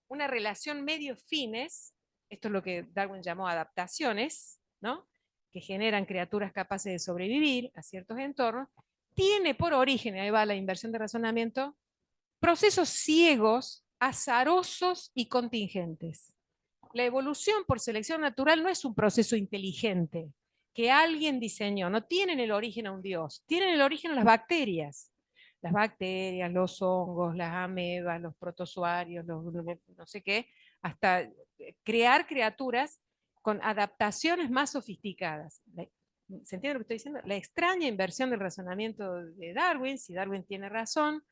una relación medio-fines, esto es lo que Darwin llamó adaptaciones, ¿no? Que generan criaturas capaces de sobrevivir a ciertos entornos, tiene por origen, ahí va la inversión de razonamiento, procesos ciegos, azarosos y contingentes. La evolución por selección natural no es un proceso inteligente que alguien diseñó, no tienen el origen a un dios, tienen el origen a las bacterias. Las bacterias, los hongos, las amebas, los protozoarios, no sé qué, hasta crear criaturas con adaptaciones más sofisticadas. ¿Se entiende lo que estoy diciendo? La extraña inversión del razonamiento de Darwin, si Darwin tiene razón,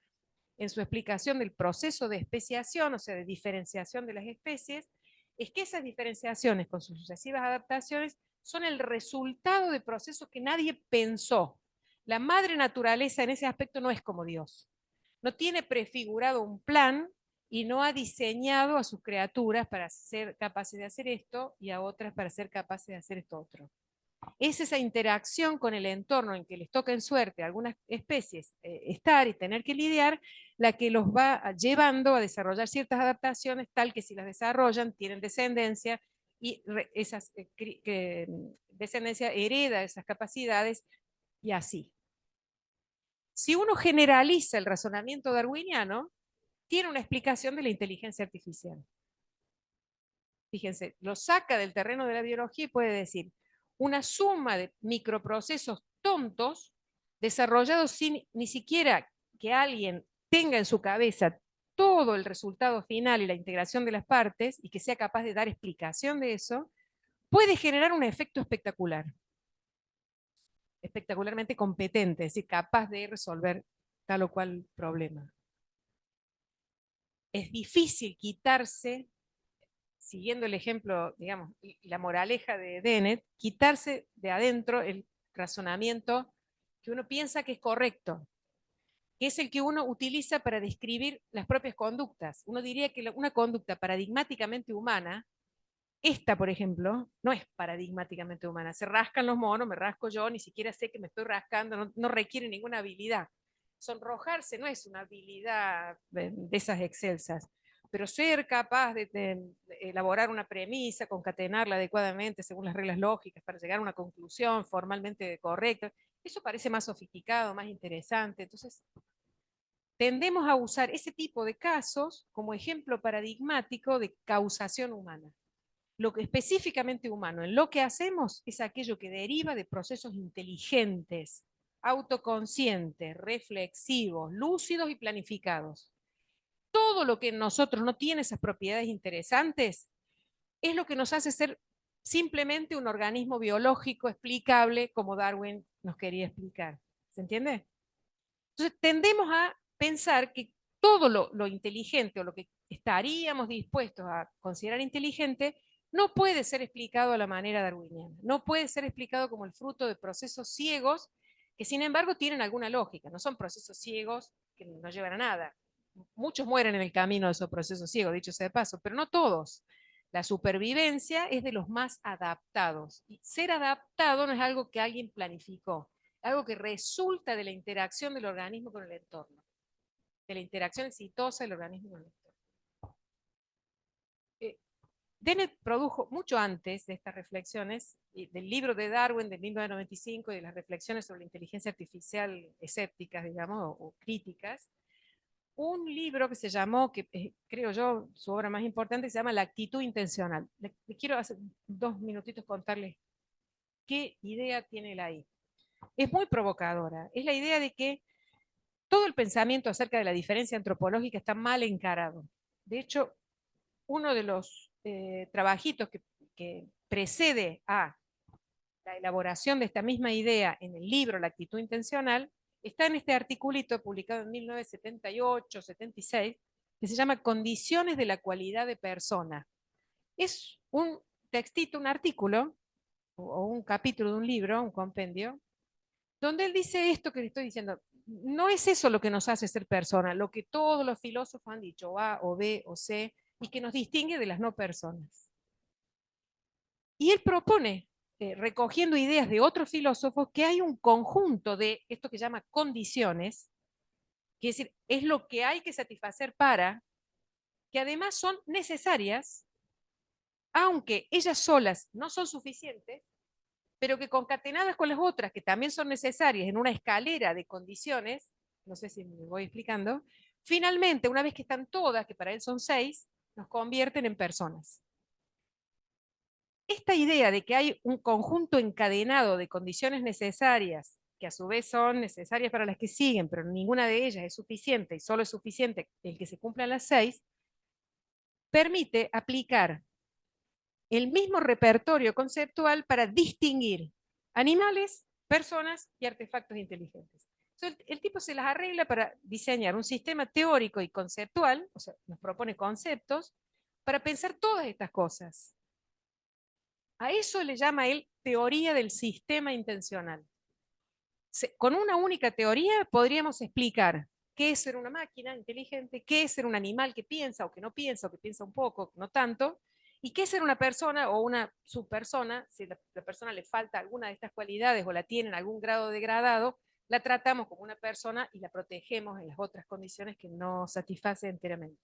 en su explicación del proceso de especiación, o sea, de diferenciación de las especies, es que esas diferenciaciones con sus sucesivas adaptaciones son el resultado de procesos que nadie pensó. La madre naturaleza en ese aspecto no es como Dios. No tiene prefigurado un plan y no ha diseñado a sus criaturas para ser capaces de hacer esto y a otras para ser capaces de hacer esto otro. Es esa interacción con el entorno en que les toca en suerte a algunas especies estar y tener que lidiar, la que los va llevando a desarrollar ciertas adaptaciones, tal que si las desarrollan, tienen descendencia y esa descendencia hereda esas capacidades y así. Si uno generaliza el razonamiento darwiniano, tiene una explicación de la inteligencia artificial. Fíjense, lo saca del terreno de la biología y puede decir, una suma de microprocesos tontos desarrollados sin ni siquiera que alguien tenga en su cabeza todo el resultado final y la integración de las partes y que sea capaz de dar explicación de eso, puede generar un efecto espectacular, espectacularmente competente, es decir, capaz de resolver tal o cual problema. Es difícil quitarse, siguiendo el ejemplo, digamos, la moraleja de Dennett, quitarse de adentro el razonamiento que uno piensa que es correcto, que es el que uno utiliza para describir las propias conductas. Uno diría que una conducta paradigmáticamente humana, esta, por ejemplo, no es paradigmáticamente humana. Se rascan los monos, me rasco yo, ni siquiera sé que me estoy rascando, no requiere ninguna habilidad. Sonrojarse no es una habilidad de esas excelsas, pero ser capaz de elaborar una premisa, concatenarla adecuadamente según las reglas lógicas para llegar a una conclusión formalmente correcta, eso parece más sofisticado, más interesante. Entonces, tendemos a usar ese tipo de casos como ejemplo paradigmático de causación humana. Lo que específicamente humano en lo que hacemos es aquello que deriva de procesos inteligentes, autoconscientes, reflexivos, lúcidos y planificados. Todo lo que en nosotros no tiene esas propiedades interesantes es lo que nos hace ser simplemente un organismo biológico explicable como Darwin nos quería explicar. ¿Se entiende? Entonces tendemos a pensar que todo lo inteligente o lo que estaríamos dispuestos a considerar inteligente no puede ser explicado a la manera darwiniana, no puede ser explicado como el fruto de procesos ciegos que sin embargo tienen alguna lógica, no son procesos ciegos que no llevan a nada. Muchos mueren en el camino de esos procesos ciegos, dicho sea de paso, pero no todos. La supervivencia es de los más adaptados. Y ser adaptado no es algo que alguien planificó, es algo que resulta de la interacción del organismo con el entorno, de la interacción exitosa del organismo con el entorno. Dennett produjo mucho antes de estas reflexiones, del libro de Darwin de 1995 y de las reflexiones sobre la inteligencia artificial escépticas, digamos, o críticas, un libro que se llamó, que creo yo, su obra más importante, se llama La actitud intencional. Le quiero hace 2 minutitos contarles qué idea tiene él ahí. Es muy provocadora. Es la idea de que todo el pensamiento acerca de la diferencia antropológica está mal encarado. De hecho, uno de los trabajitos que precede a la elaboración de esta misma idea en el libro La actitud intencional está en este articulito publicado en 1978-76 que se llama Condiciones de la cualidad de persona. Es un textito, un artículo o un capítulo de un libro, un compendio, donde él dice esto que le estoy diciendo. No es eso lo que nos hace ser persona, lo que todos los filósofos han dicho, A o B o C, y que nos distingue de las no personas. Y él propone, recogiendo ideas de otros filósofos, que hay un conjunto de esto que llama condiciones, que es decir, es lo que hay que satisfacer para, que además son necesarias, aunque ellas solas no son suficientes, pero que concatenadas con las otras, que también son necesarias en una escalera de condiciones, no sé si me voy explicando, finalmente, una vez que están todas, que para él son 6, nos convierten en personas. Esta idea de que hay un conjunto encadenado de condiciones necesarias, que a su vez son necesarias para las que siguen, pero ninguna de ellas es suficiente y solo es suficiente el que se cumplan las 6, permite aplicar el mismo repertorio conceptual para distinguir animales, personas y artefactos inteligentes. Entonces, el tipo se las arregla para diseñar un sistema teórico y conceptual, o sea, nos propone conceptos para pensar todas estas cosas. A eso le llama él teoría del sistema intencional. Con una única teoría podríamos explicar qué es ser una máquina inteligente, qué es ser un animal que piensa o que no piensa, o que piensa un poco, no tanto, y qué es ser una persona o una subpersona. Si la persona le falta alguna de estas cualidades o la tiene en algún grado degradado, la tratamos como una persona y la protegemos en las otras condiciones que no satisface enteramente.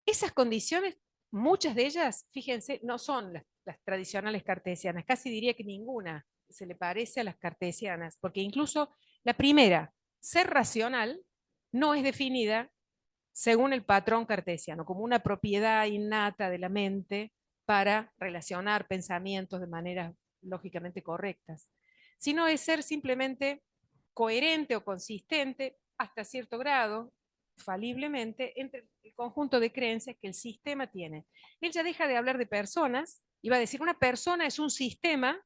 Esas condiciones, muchas de ellas, fíjense, no son las tradicionales cartesianas, casi diría que ninguna se le parece a las cartesianas, porque incluso la primera, ser racional, no es definida según el patrón cartesiano, como una propiedad innata de la mente para relacionar pensamientos de maneras lógicamente correctas, sino es ser simplemente coherente o consistente hasta cierto grado, faliblemente, entre el conjunto de creencias que el sistema tiene. Él ya deja de hablar de personas y va a decir, una persona es un sistema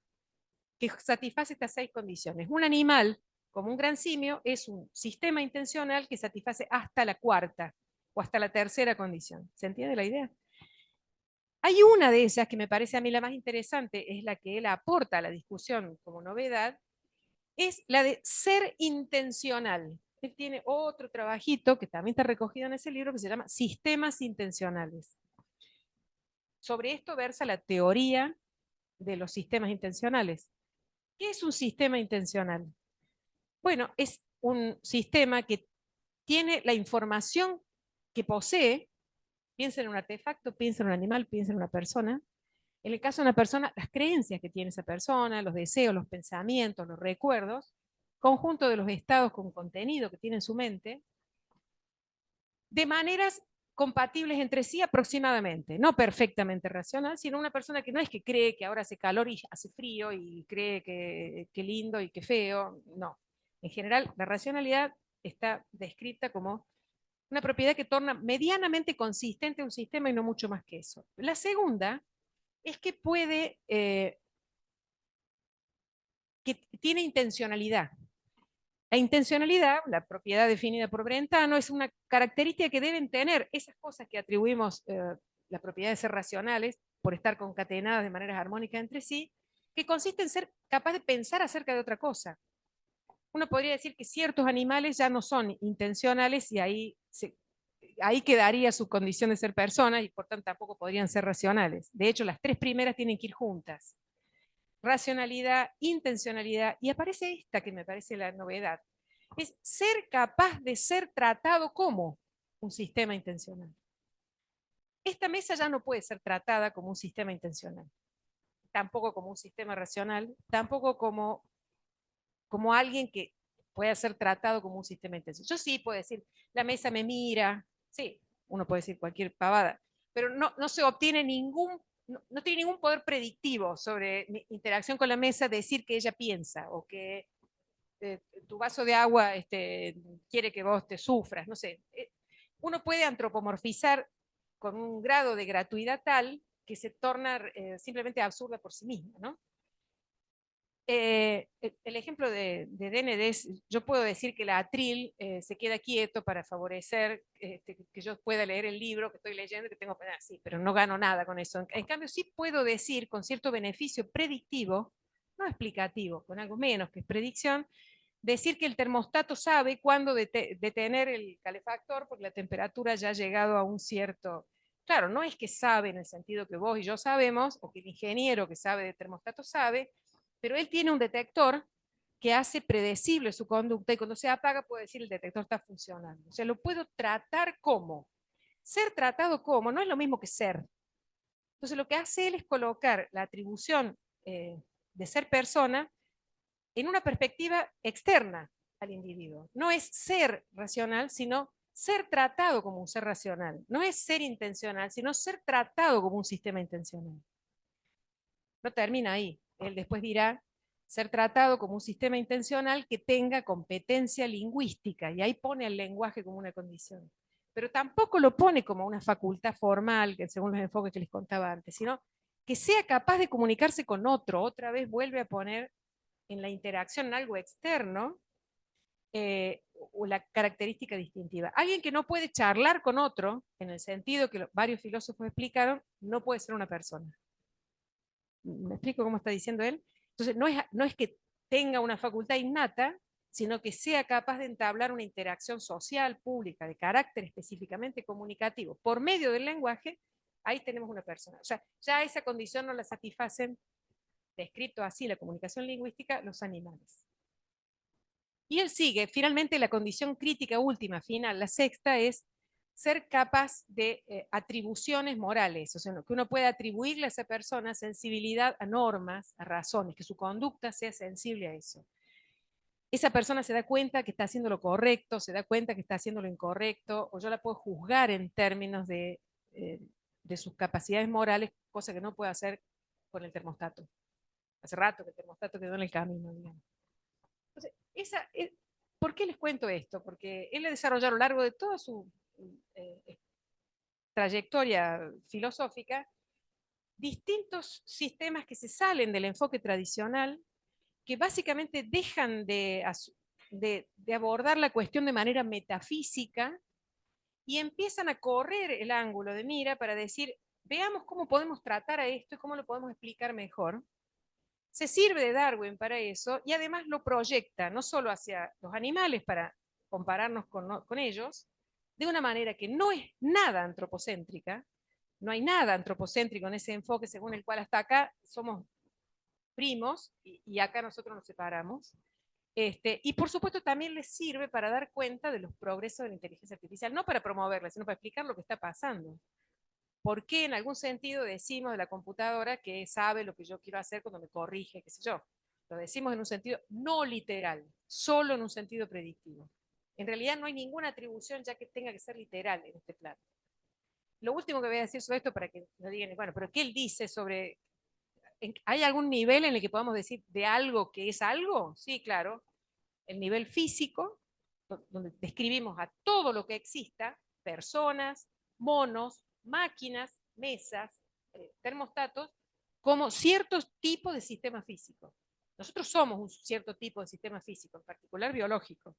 que satisface estas 6 condiciones. Un animal, como un gran simio, es un sistema intencional que satisface hasta la 4ª o hasta la 3ª condición. ¿Se entiende la idea? Hay una de ellas que me parece a mí la más interesante, es la que él aporta a la discusión como novedad, es la de ser intencional. Él tiene otro trabajito que también está recogido en ese libro que se llama Sistemas Intencionales. Sobre esto versa la teoría de los sistemas intencionales. ¿Qué es un sistema intencional? Bueno, es un sistema que tiene la información que posee, piensa en un artefacto, piensa en un animal, piensa en una persona. En el caso de una persona, las creencias que tiene esa persona, los deseos, los pensamientos, los recuerdos, conjunto de los estados con contenido que tiene en su mente, de maneras compatibles entre sí aproximadamente, no perfectamente racional, sino una persona que no es que cree que ahora hace calor y hace frío y cree que lindo y que feo, no. En general, la racionalidad está descrita como una propiedad que torna medianamente consistente un sistema y no mucho más que eso. La segunda es que que tiene intencionalidad. La intencionalidad, la propiedad definida por Brentano, es una característica que deben tener esas cosas que atribuimos la propiedad de ser racionales por estar concatenadas de maneras armónicas entre sí, que consiste en ser capaz de pensar acerca de otra cosa. Uno podría decir que ciertos animales ya no son intencionales y ahí quedaría su condición de ser personas y por tanto tampoco podrían ser racionales. De hecho, las tres primeras tienen que ir juntas. Racionalidad, intencionalidad, y aparece esta que me parece la novedad, es ser capaz de ser tratado como un sistema intencional. Esta mesa ya no puede ser tratada como un sistema intencional, tampoco como un sistema racional, tampoco como alguien que pueda ser tratado como un sistema intencional. Yo sí puedo decir, la mesa me mira, sí, uno puede decir cualquier pavada, pero no se obtiene no tiene ningún poder predictivo sobre mi interacción con la mesa, decir que ella piensa o que tu vaso de agua quiere que vos te sufras, no sé. Uno puede antropomorfizar con un grado de gratuidad tal que se torna simplemente absurda por sí misma, ¿no? El ejemplo de Dennett es, yo puedo decir que la atril se queda quieto para favorecer que yo pueda leer el libro que estoy leyendo, que tengo, sí, pero no gano nada con eso. En cambio, sí puedo decir con cierto beneficio predictivo, no explicativo, con algo menos que es predicción, decir que el termostato sabe cuándo detener el calefactor porque la temperatura ya ha llegado a un cierto... Claro, no es que sabe en el sentido que vos y yo sabemos, o que el ingeniero que sabe de termostato sabe, pero él tiene un detector que hace predecible su conducta y cuando se apaga puede decir el detector está funcionando. O sea, lo puedo tratar como. Ser tratado como no es lo mismo que ser. Entonces lo que hace él es colocar la atribución de ser persona en una perspectiva externa al individuo. No es ser racional, sino ser tratado como un ser racional. No es ser intencional, sino ser tratado como un sistema intencional. No termina ahí. Él después dirá ser tratado como un sistema intencional que tenga competencia lingüística, y ahí pone el lenguaje como una condición. Pero tampoco lo pone como una facultad formal, que según los enfoques que les contaba antes, sino que sea capaz de comunicarse con otro. Otra vez vuelve a poner en la interacción en algo externo o la característica distintiva. Alguien que no puede charlar con otro, en el sentido que varios filósofos explicaron, no puede ser una persona. ¿Me explico cómo está diciendo él? Entonces, no es que tenga una facultad innata, sino que sea capaz de entablar una interacción social, pública, de carácter específicamente comunicativo, por medio del lenguaje. Ahí tenemos una persona. O sea, ya esa condición no la satisfacen, descrito así la comunicación lingüística, los animales. Y él sigue, finalmente la condición crítica última, final, la sexta, es ser capaz de atribuciones morales, o sea, que uno pueda atribuirle a esa persona sensibilidad a normas, a razones, que su conducta sea sensible a eso. Esa persona se da cuenta que está haciendo lo correcto, se da cuenta que está haciendo lo incorrecto, o yo la puedo juzgar en términos de sus capacidades morales, cosa que no puedo hacer con el termostato. Hace rato que el termostato quedó en el camino, digamos. Entonces, ¿por qué les cuento esto? Porque él ha desarrollado a lo largo de toda su trayectoria filosófica distintos sistemas que se salen del enfoque tradicional, que básicamente dejan de abordar la cuestión de manera metafísica y empiezan a correr el ángulo de mira para decir, veamos cómo podemos tratar a esto y cómo lo podemos explicar mejor. Se sirve de Darwin para eso y además lo proyecta no solo hacia los animales para compararnos con ellos, de una manera que no es nada antropocéntrica. No hay nada antropocéntrico en ese enfoque según el cual hasta acá somos primos y acá nosotros nos separamos. Y por supuesto también les sirve para dar cuenta de los progresos de la inteligencia artificial, no para promoverla, sino para explicar lo que está pasando. ¿Por qué en algún sentido decimos de la computadora que sabe lo que yo quiero hacer cuando me corrige, qué sé yo? Lo decimos en un sentido no literal, solo en un sentido predictivo. En realidad no hay ninguna atribución ya que tenga que ser literal en este plano. lo último que voy a decir sobre esto para que no digan, bueno, pero ¿qué él dice sobre... ¿Hay algún nivel en el que podamos decir de algo que es algo? Sí, claro. El nivel físico, donde describimos a todo lo que exista, personas, monos, máquinas, mesas, termostatos, como ciertos tipos de sistemas físicos. Nosotros somos un cierto tipo de sistema físico, en particular biológico.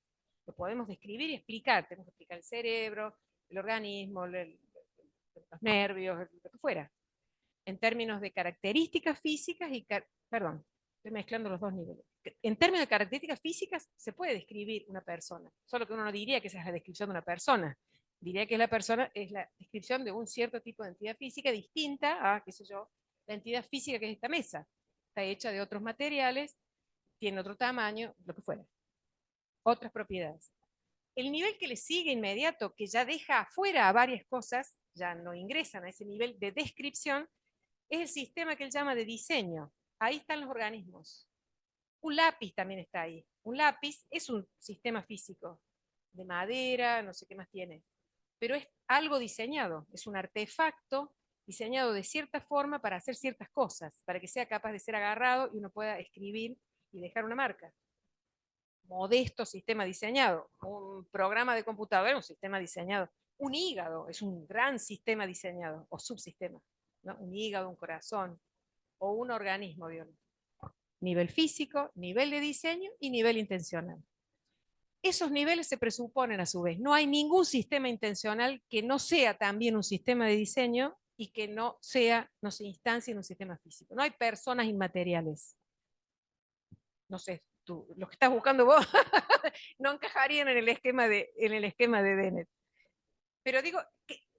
Lo podemos describir y explicar. Tenemos que explicar el cerebro, el organismo, los nervios, lo que fuera. En términos de características físicas y... Perdón, estoy mezclando los dos niveles. En términos de características físicas se puede describir una persona, solo que uno no diría que esa es la descripción de una persona. Diría que la persona es la descripción de un cierto tipo de entidad física distinta a, qué sé yo, la entidad física que es esta mesa. Está hecha de otros materiales, tiene otro tamaño, lo que fuera. Otras propiedades. El nivel que le sigue inmediato, que ya deja afuera a varias cosas, ya no ingresan a ese nivel de descripción, es el sistema que él llama de diseño. Ahí están los organismos. Un lápiz también está ahí. Un lápiz es un sistema físico, de madera, no sé qué más tiene, pero es algo diseñado, es un artefacto diseñado de cierta forma para hacer ciertas cosas, para que sea capaz de ser agarrado y uno pueda escribir y dejar una marca. Modesto sistema diseñado. Un programa de computadora es un sistema diseñado. Un hígado es un gran sistema diseñado, o subsistema, ¿no? Un hígado, un corazón, o un organismo biológico. Nivel físico, nivel de diseño y nivel intencional. Esos niveles se presuponen a su vez. No hay ningún sistema intencional que no sea también un sistema de diseño y que no se instancie en un sistema físico. No hay personas inmateriales. No sé, lo que estás buscando vos no encajarían en el esquema de Dennett. Pero digo,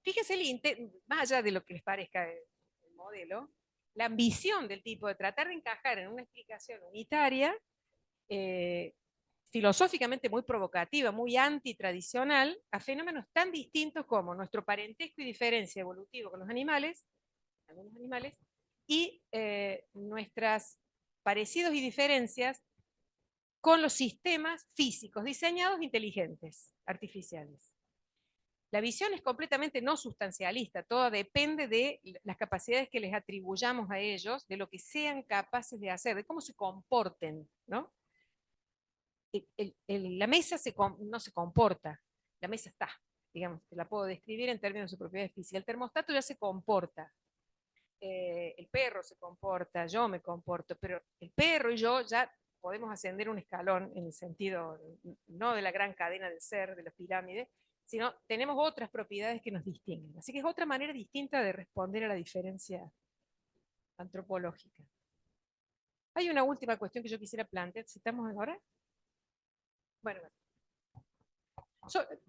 fíjese más allá de lo que les parezca el modelo, la ambición del tipo de tratar de encajar en una explicación unitaria, filosóficamente muy provocativa, muy antitradicional, a fenómenos tan distintos como nuestro parentesco y diferencia evolutivo con los animales, algunos animales, y nuestros parecidos y diferencias con los sistemas físicos diseñados inteligentes, artificiales. La visión es completamente no sustancialista, todo depende de las capacidades que les atribuyamos a ellos, de lo que sean capaces de hacer, de cómo se comporten, ¿no? La mesa no se comporta, la mesa está, digamos, te la puedo describir en términos de su propiedad física. El termostato ya se comporta, el perro se comporta, yo me comporto, pero el perro y yo ya podemos ascender un escalón en el sentido no de la gran cadena del ser, de las pirámides, sino tenemos otras propiedades que nos distinguen. Así que es otra manera distinta de responder a la diferencia antropológica. Hay una última cuestión que yo quisiera plantear, si estamos ahora. Bueno,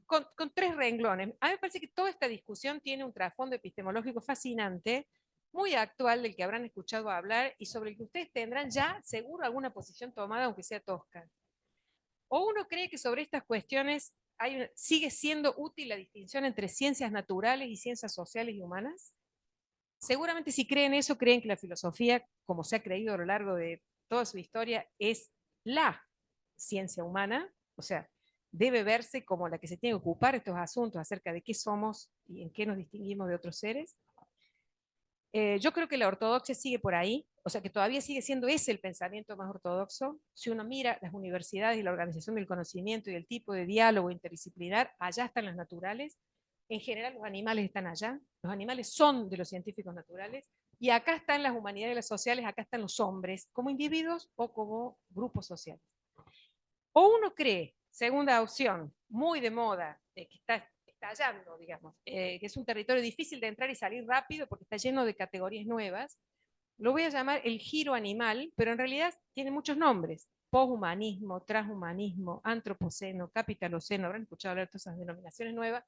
con tres renglones. A mí me parece que toda esta discusión tiene un trasfondo epistemológico fascinante, muy actual, del que habrán escuchado hablar y sobre el que ustedes tendrán ya seguro alguna posición tomada, aunque sea tosca. O uno cree que sobre estas cuestiones sigue siendo útil la distinción entre ciencias naturales y ciencias sociales y humanas. Seguramente si creen eso, creen que la filosofía, como se ha creído a lo largo de toda su historia, es la ciencia humana, o sea, debe verse como la que se tiene que ocupar estos asuntos acerca de qué somos y en qué nos distinguimos de otros seres. Yo creo que la ortodoxia sigue por ahí, o sea que todavía sigue siendo ese el pensamiento más ortodoxo. Si uno mira las universidades y la organización del conocimiento y el tipo de diálogo interdisciplinar, allá están las naturales. En general los animales están allá, los animales son de los científicos naturales, y acá están las humanidades y las sociales, acá están los hombres, como individuos o como grupos sociales. O uno cree, segunda opción, muy de moda, que está estallando, digamos, que es un territorio difícil de entrar y salir rápido porque está lleno de categorías nuevas, lo voy a llamar el giro animal, pero en realidad tiene muchos nombres: poshumanismo, transhumanismo, antropoceno, capitaloceno. Habrán escuchado hablar de todas esas denominaciones nuevas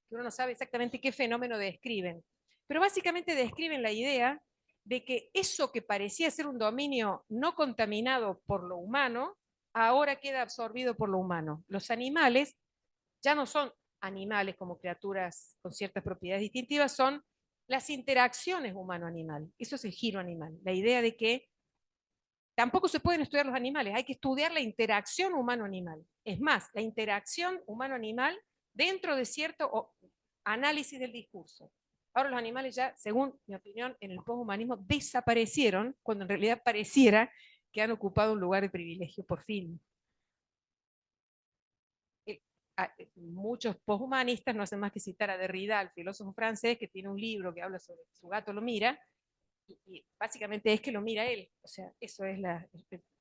que uno no sabe exactamente qué fenómeno describen, pero básicamente describen la idea de que eso que parecía ser un dominio no contaminado por lo humano, ahora queda absorbido por lo humano. Los animales ya no son animales como criaturas con ciertas propiedades distintivas, son las interacciones humano-animal. Eso es el giro animal, la idea de que tampoco se pueden estudiar los animales, hay que estudiar la interacción humano-animal. Es más, la interacción humano-animal dentro de cierto análisis del discurso. Ahora los animales ya, según mi opinión, en el poshumanismo desaparecieron, cuando en realidad pareciera que han ocupado un lugar de privilegio por fin. Muchos poshumanistas no hacen más que citar a Derrida, el filósofo francés, que tiene un libro que habla sobre su gato lo mira, y básicamente es que lo mira él. O sea, eso es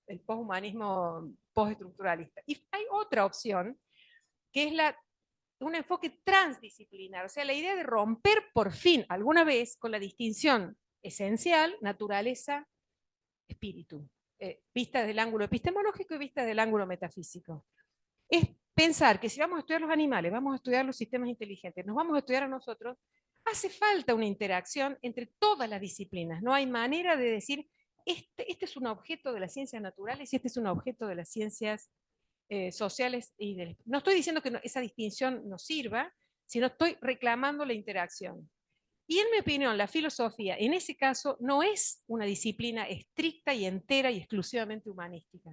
el poshumanismo postestructuralista. Y hay otra opción, que es un enfoque transdisciplinar, o sea, la idea de romper por fin, alguna vez, con la distinción esencial, naturaleza, espíritu, vista desde el ángulo epistemológico y vista desde el ángulo metafísico. Es pensar que si vamos a estudiar los animales, vamos a estudiar los sistemas inteligentes, nos vamos a estudiar a nosotros, hace falta una interacción entre todas las disciplinas. No hay manera de decir, este es un objeto de las ciencias naturales y este es un objeto de las ciencias sociales. No estoy diciendo que esa distinción no sirva, sino estoy reclamando la interacción. Y en mi opinión, la filosofía, en ese caso, no es una disciplina estricta y entera y exclusivamente humanística,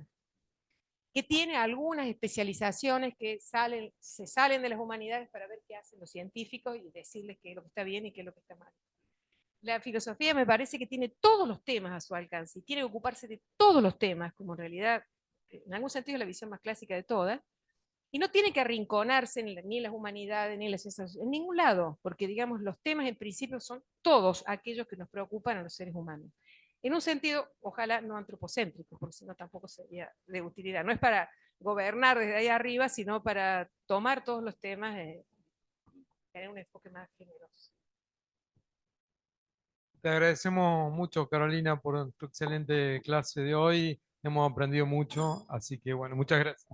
que tiene algunas especializaciones que se salen de las humanidades para ver qué hacen los científicos y decirles qué es lo que está bien y qué es lo que está mal. La filosofía me parece que tiene todos los temas a su alcance y tiene que ocuparse de todos los temas, como en realidad, en algún sentido, es la visión más clásica de todas, y no tiene que arrinconarse ni en las humanidades, ni en las ciencias, en ningún lado, porque digamos, los temas en principio son todos aquellos que nos preocupan a los seres humanos. En un sentido, ojalá no antropocéntrico, porque si no tampoco sería de utilidad. No es para gobernar desde ahí arriba, sino para tomar todos los temas y tener un enfoque más generoso. Te agradecemos mucho, Carolina, por tu excelente clase de hoy. Hemos aprendido mucho, así que bueno, muchas gracias.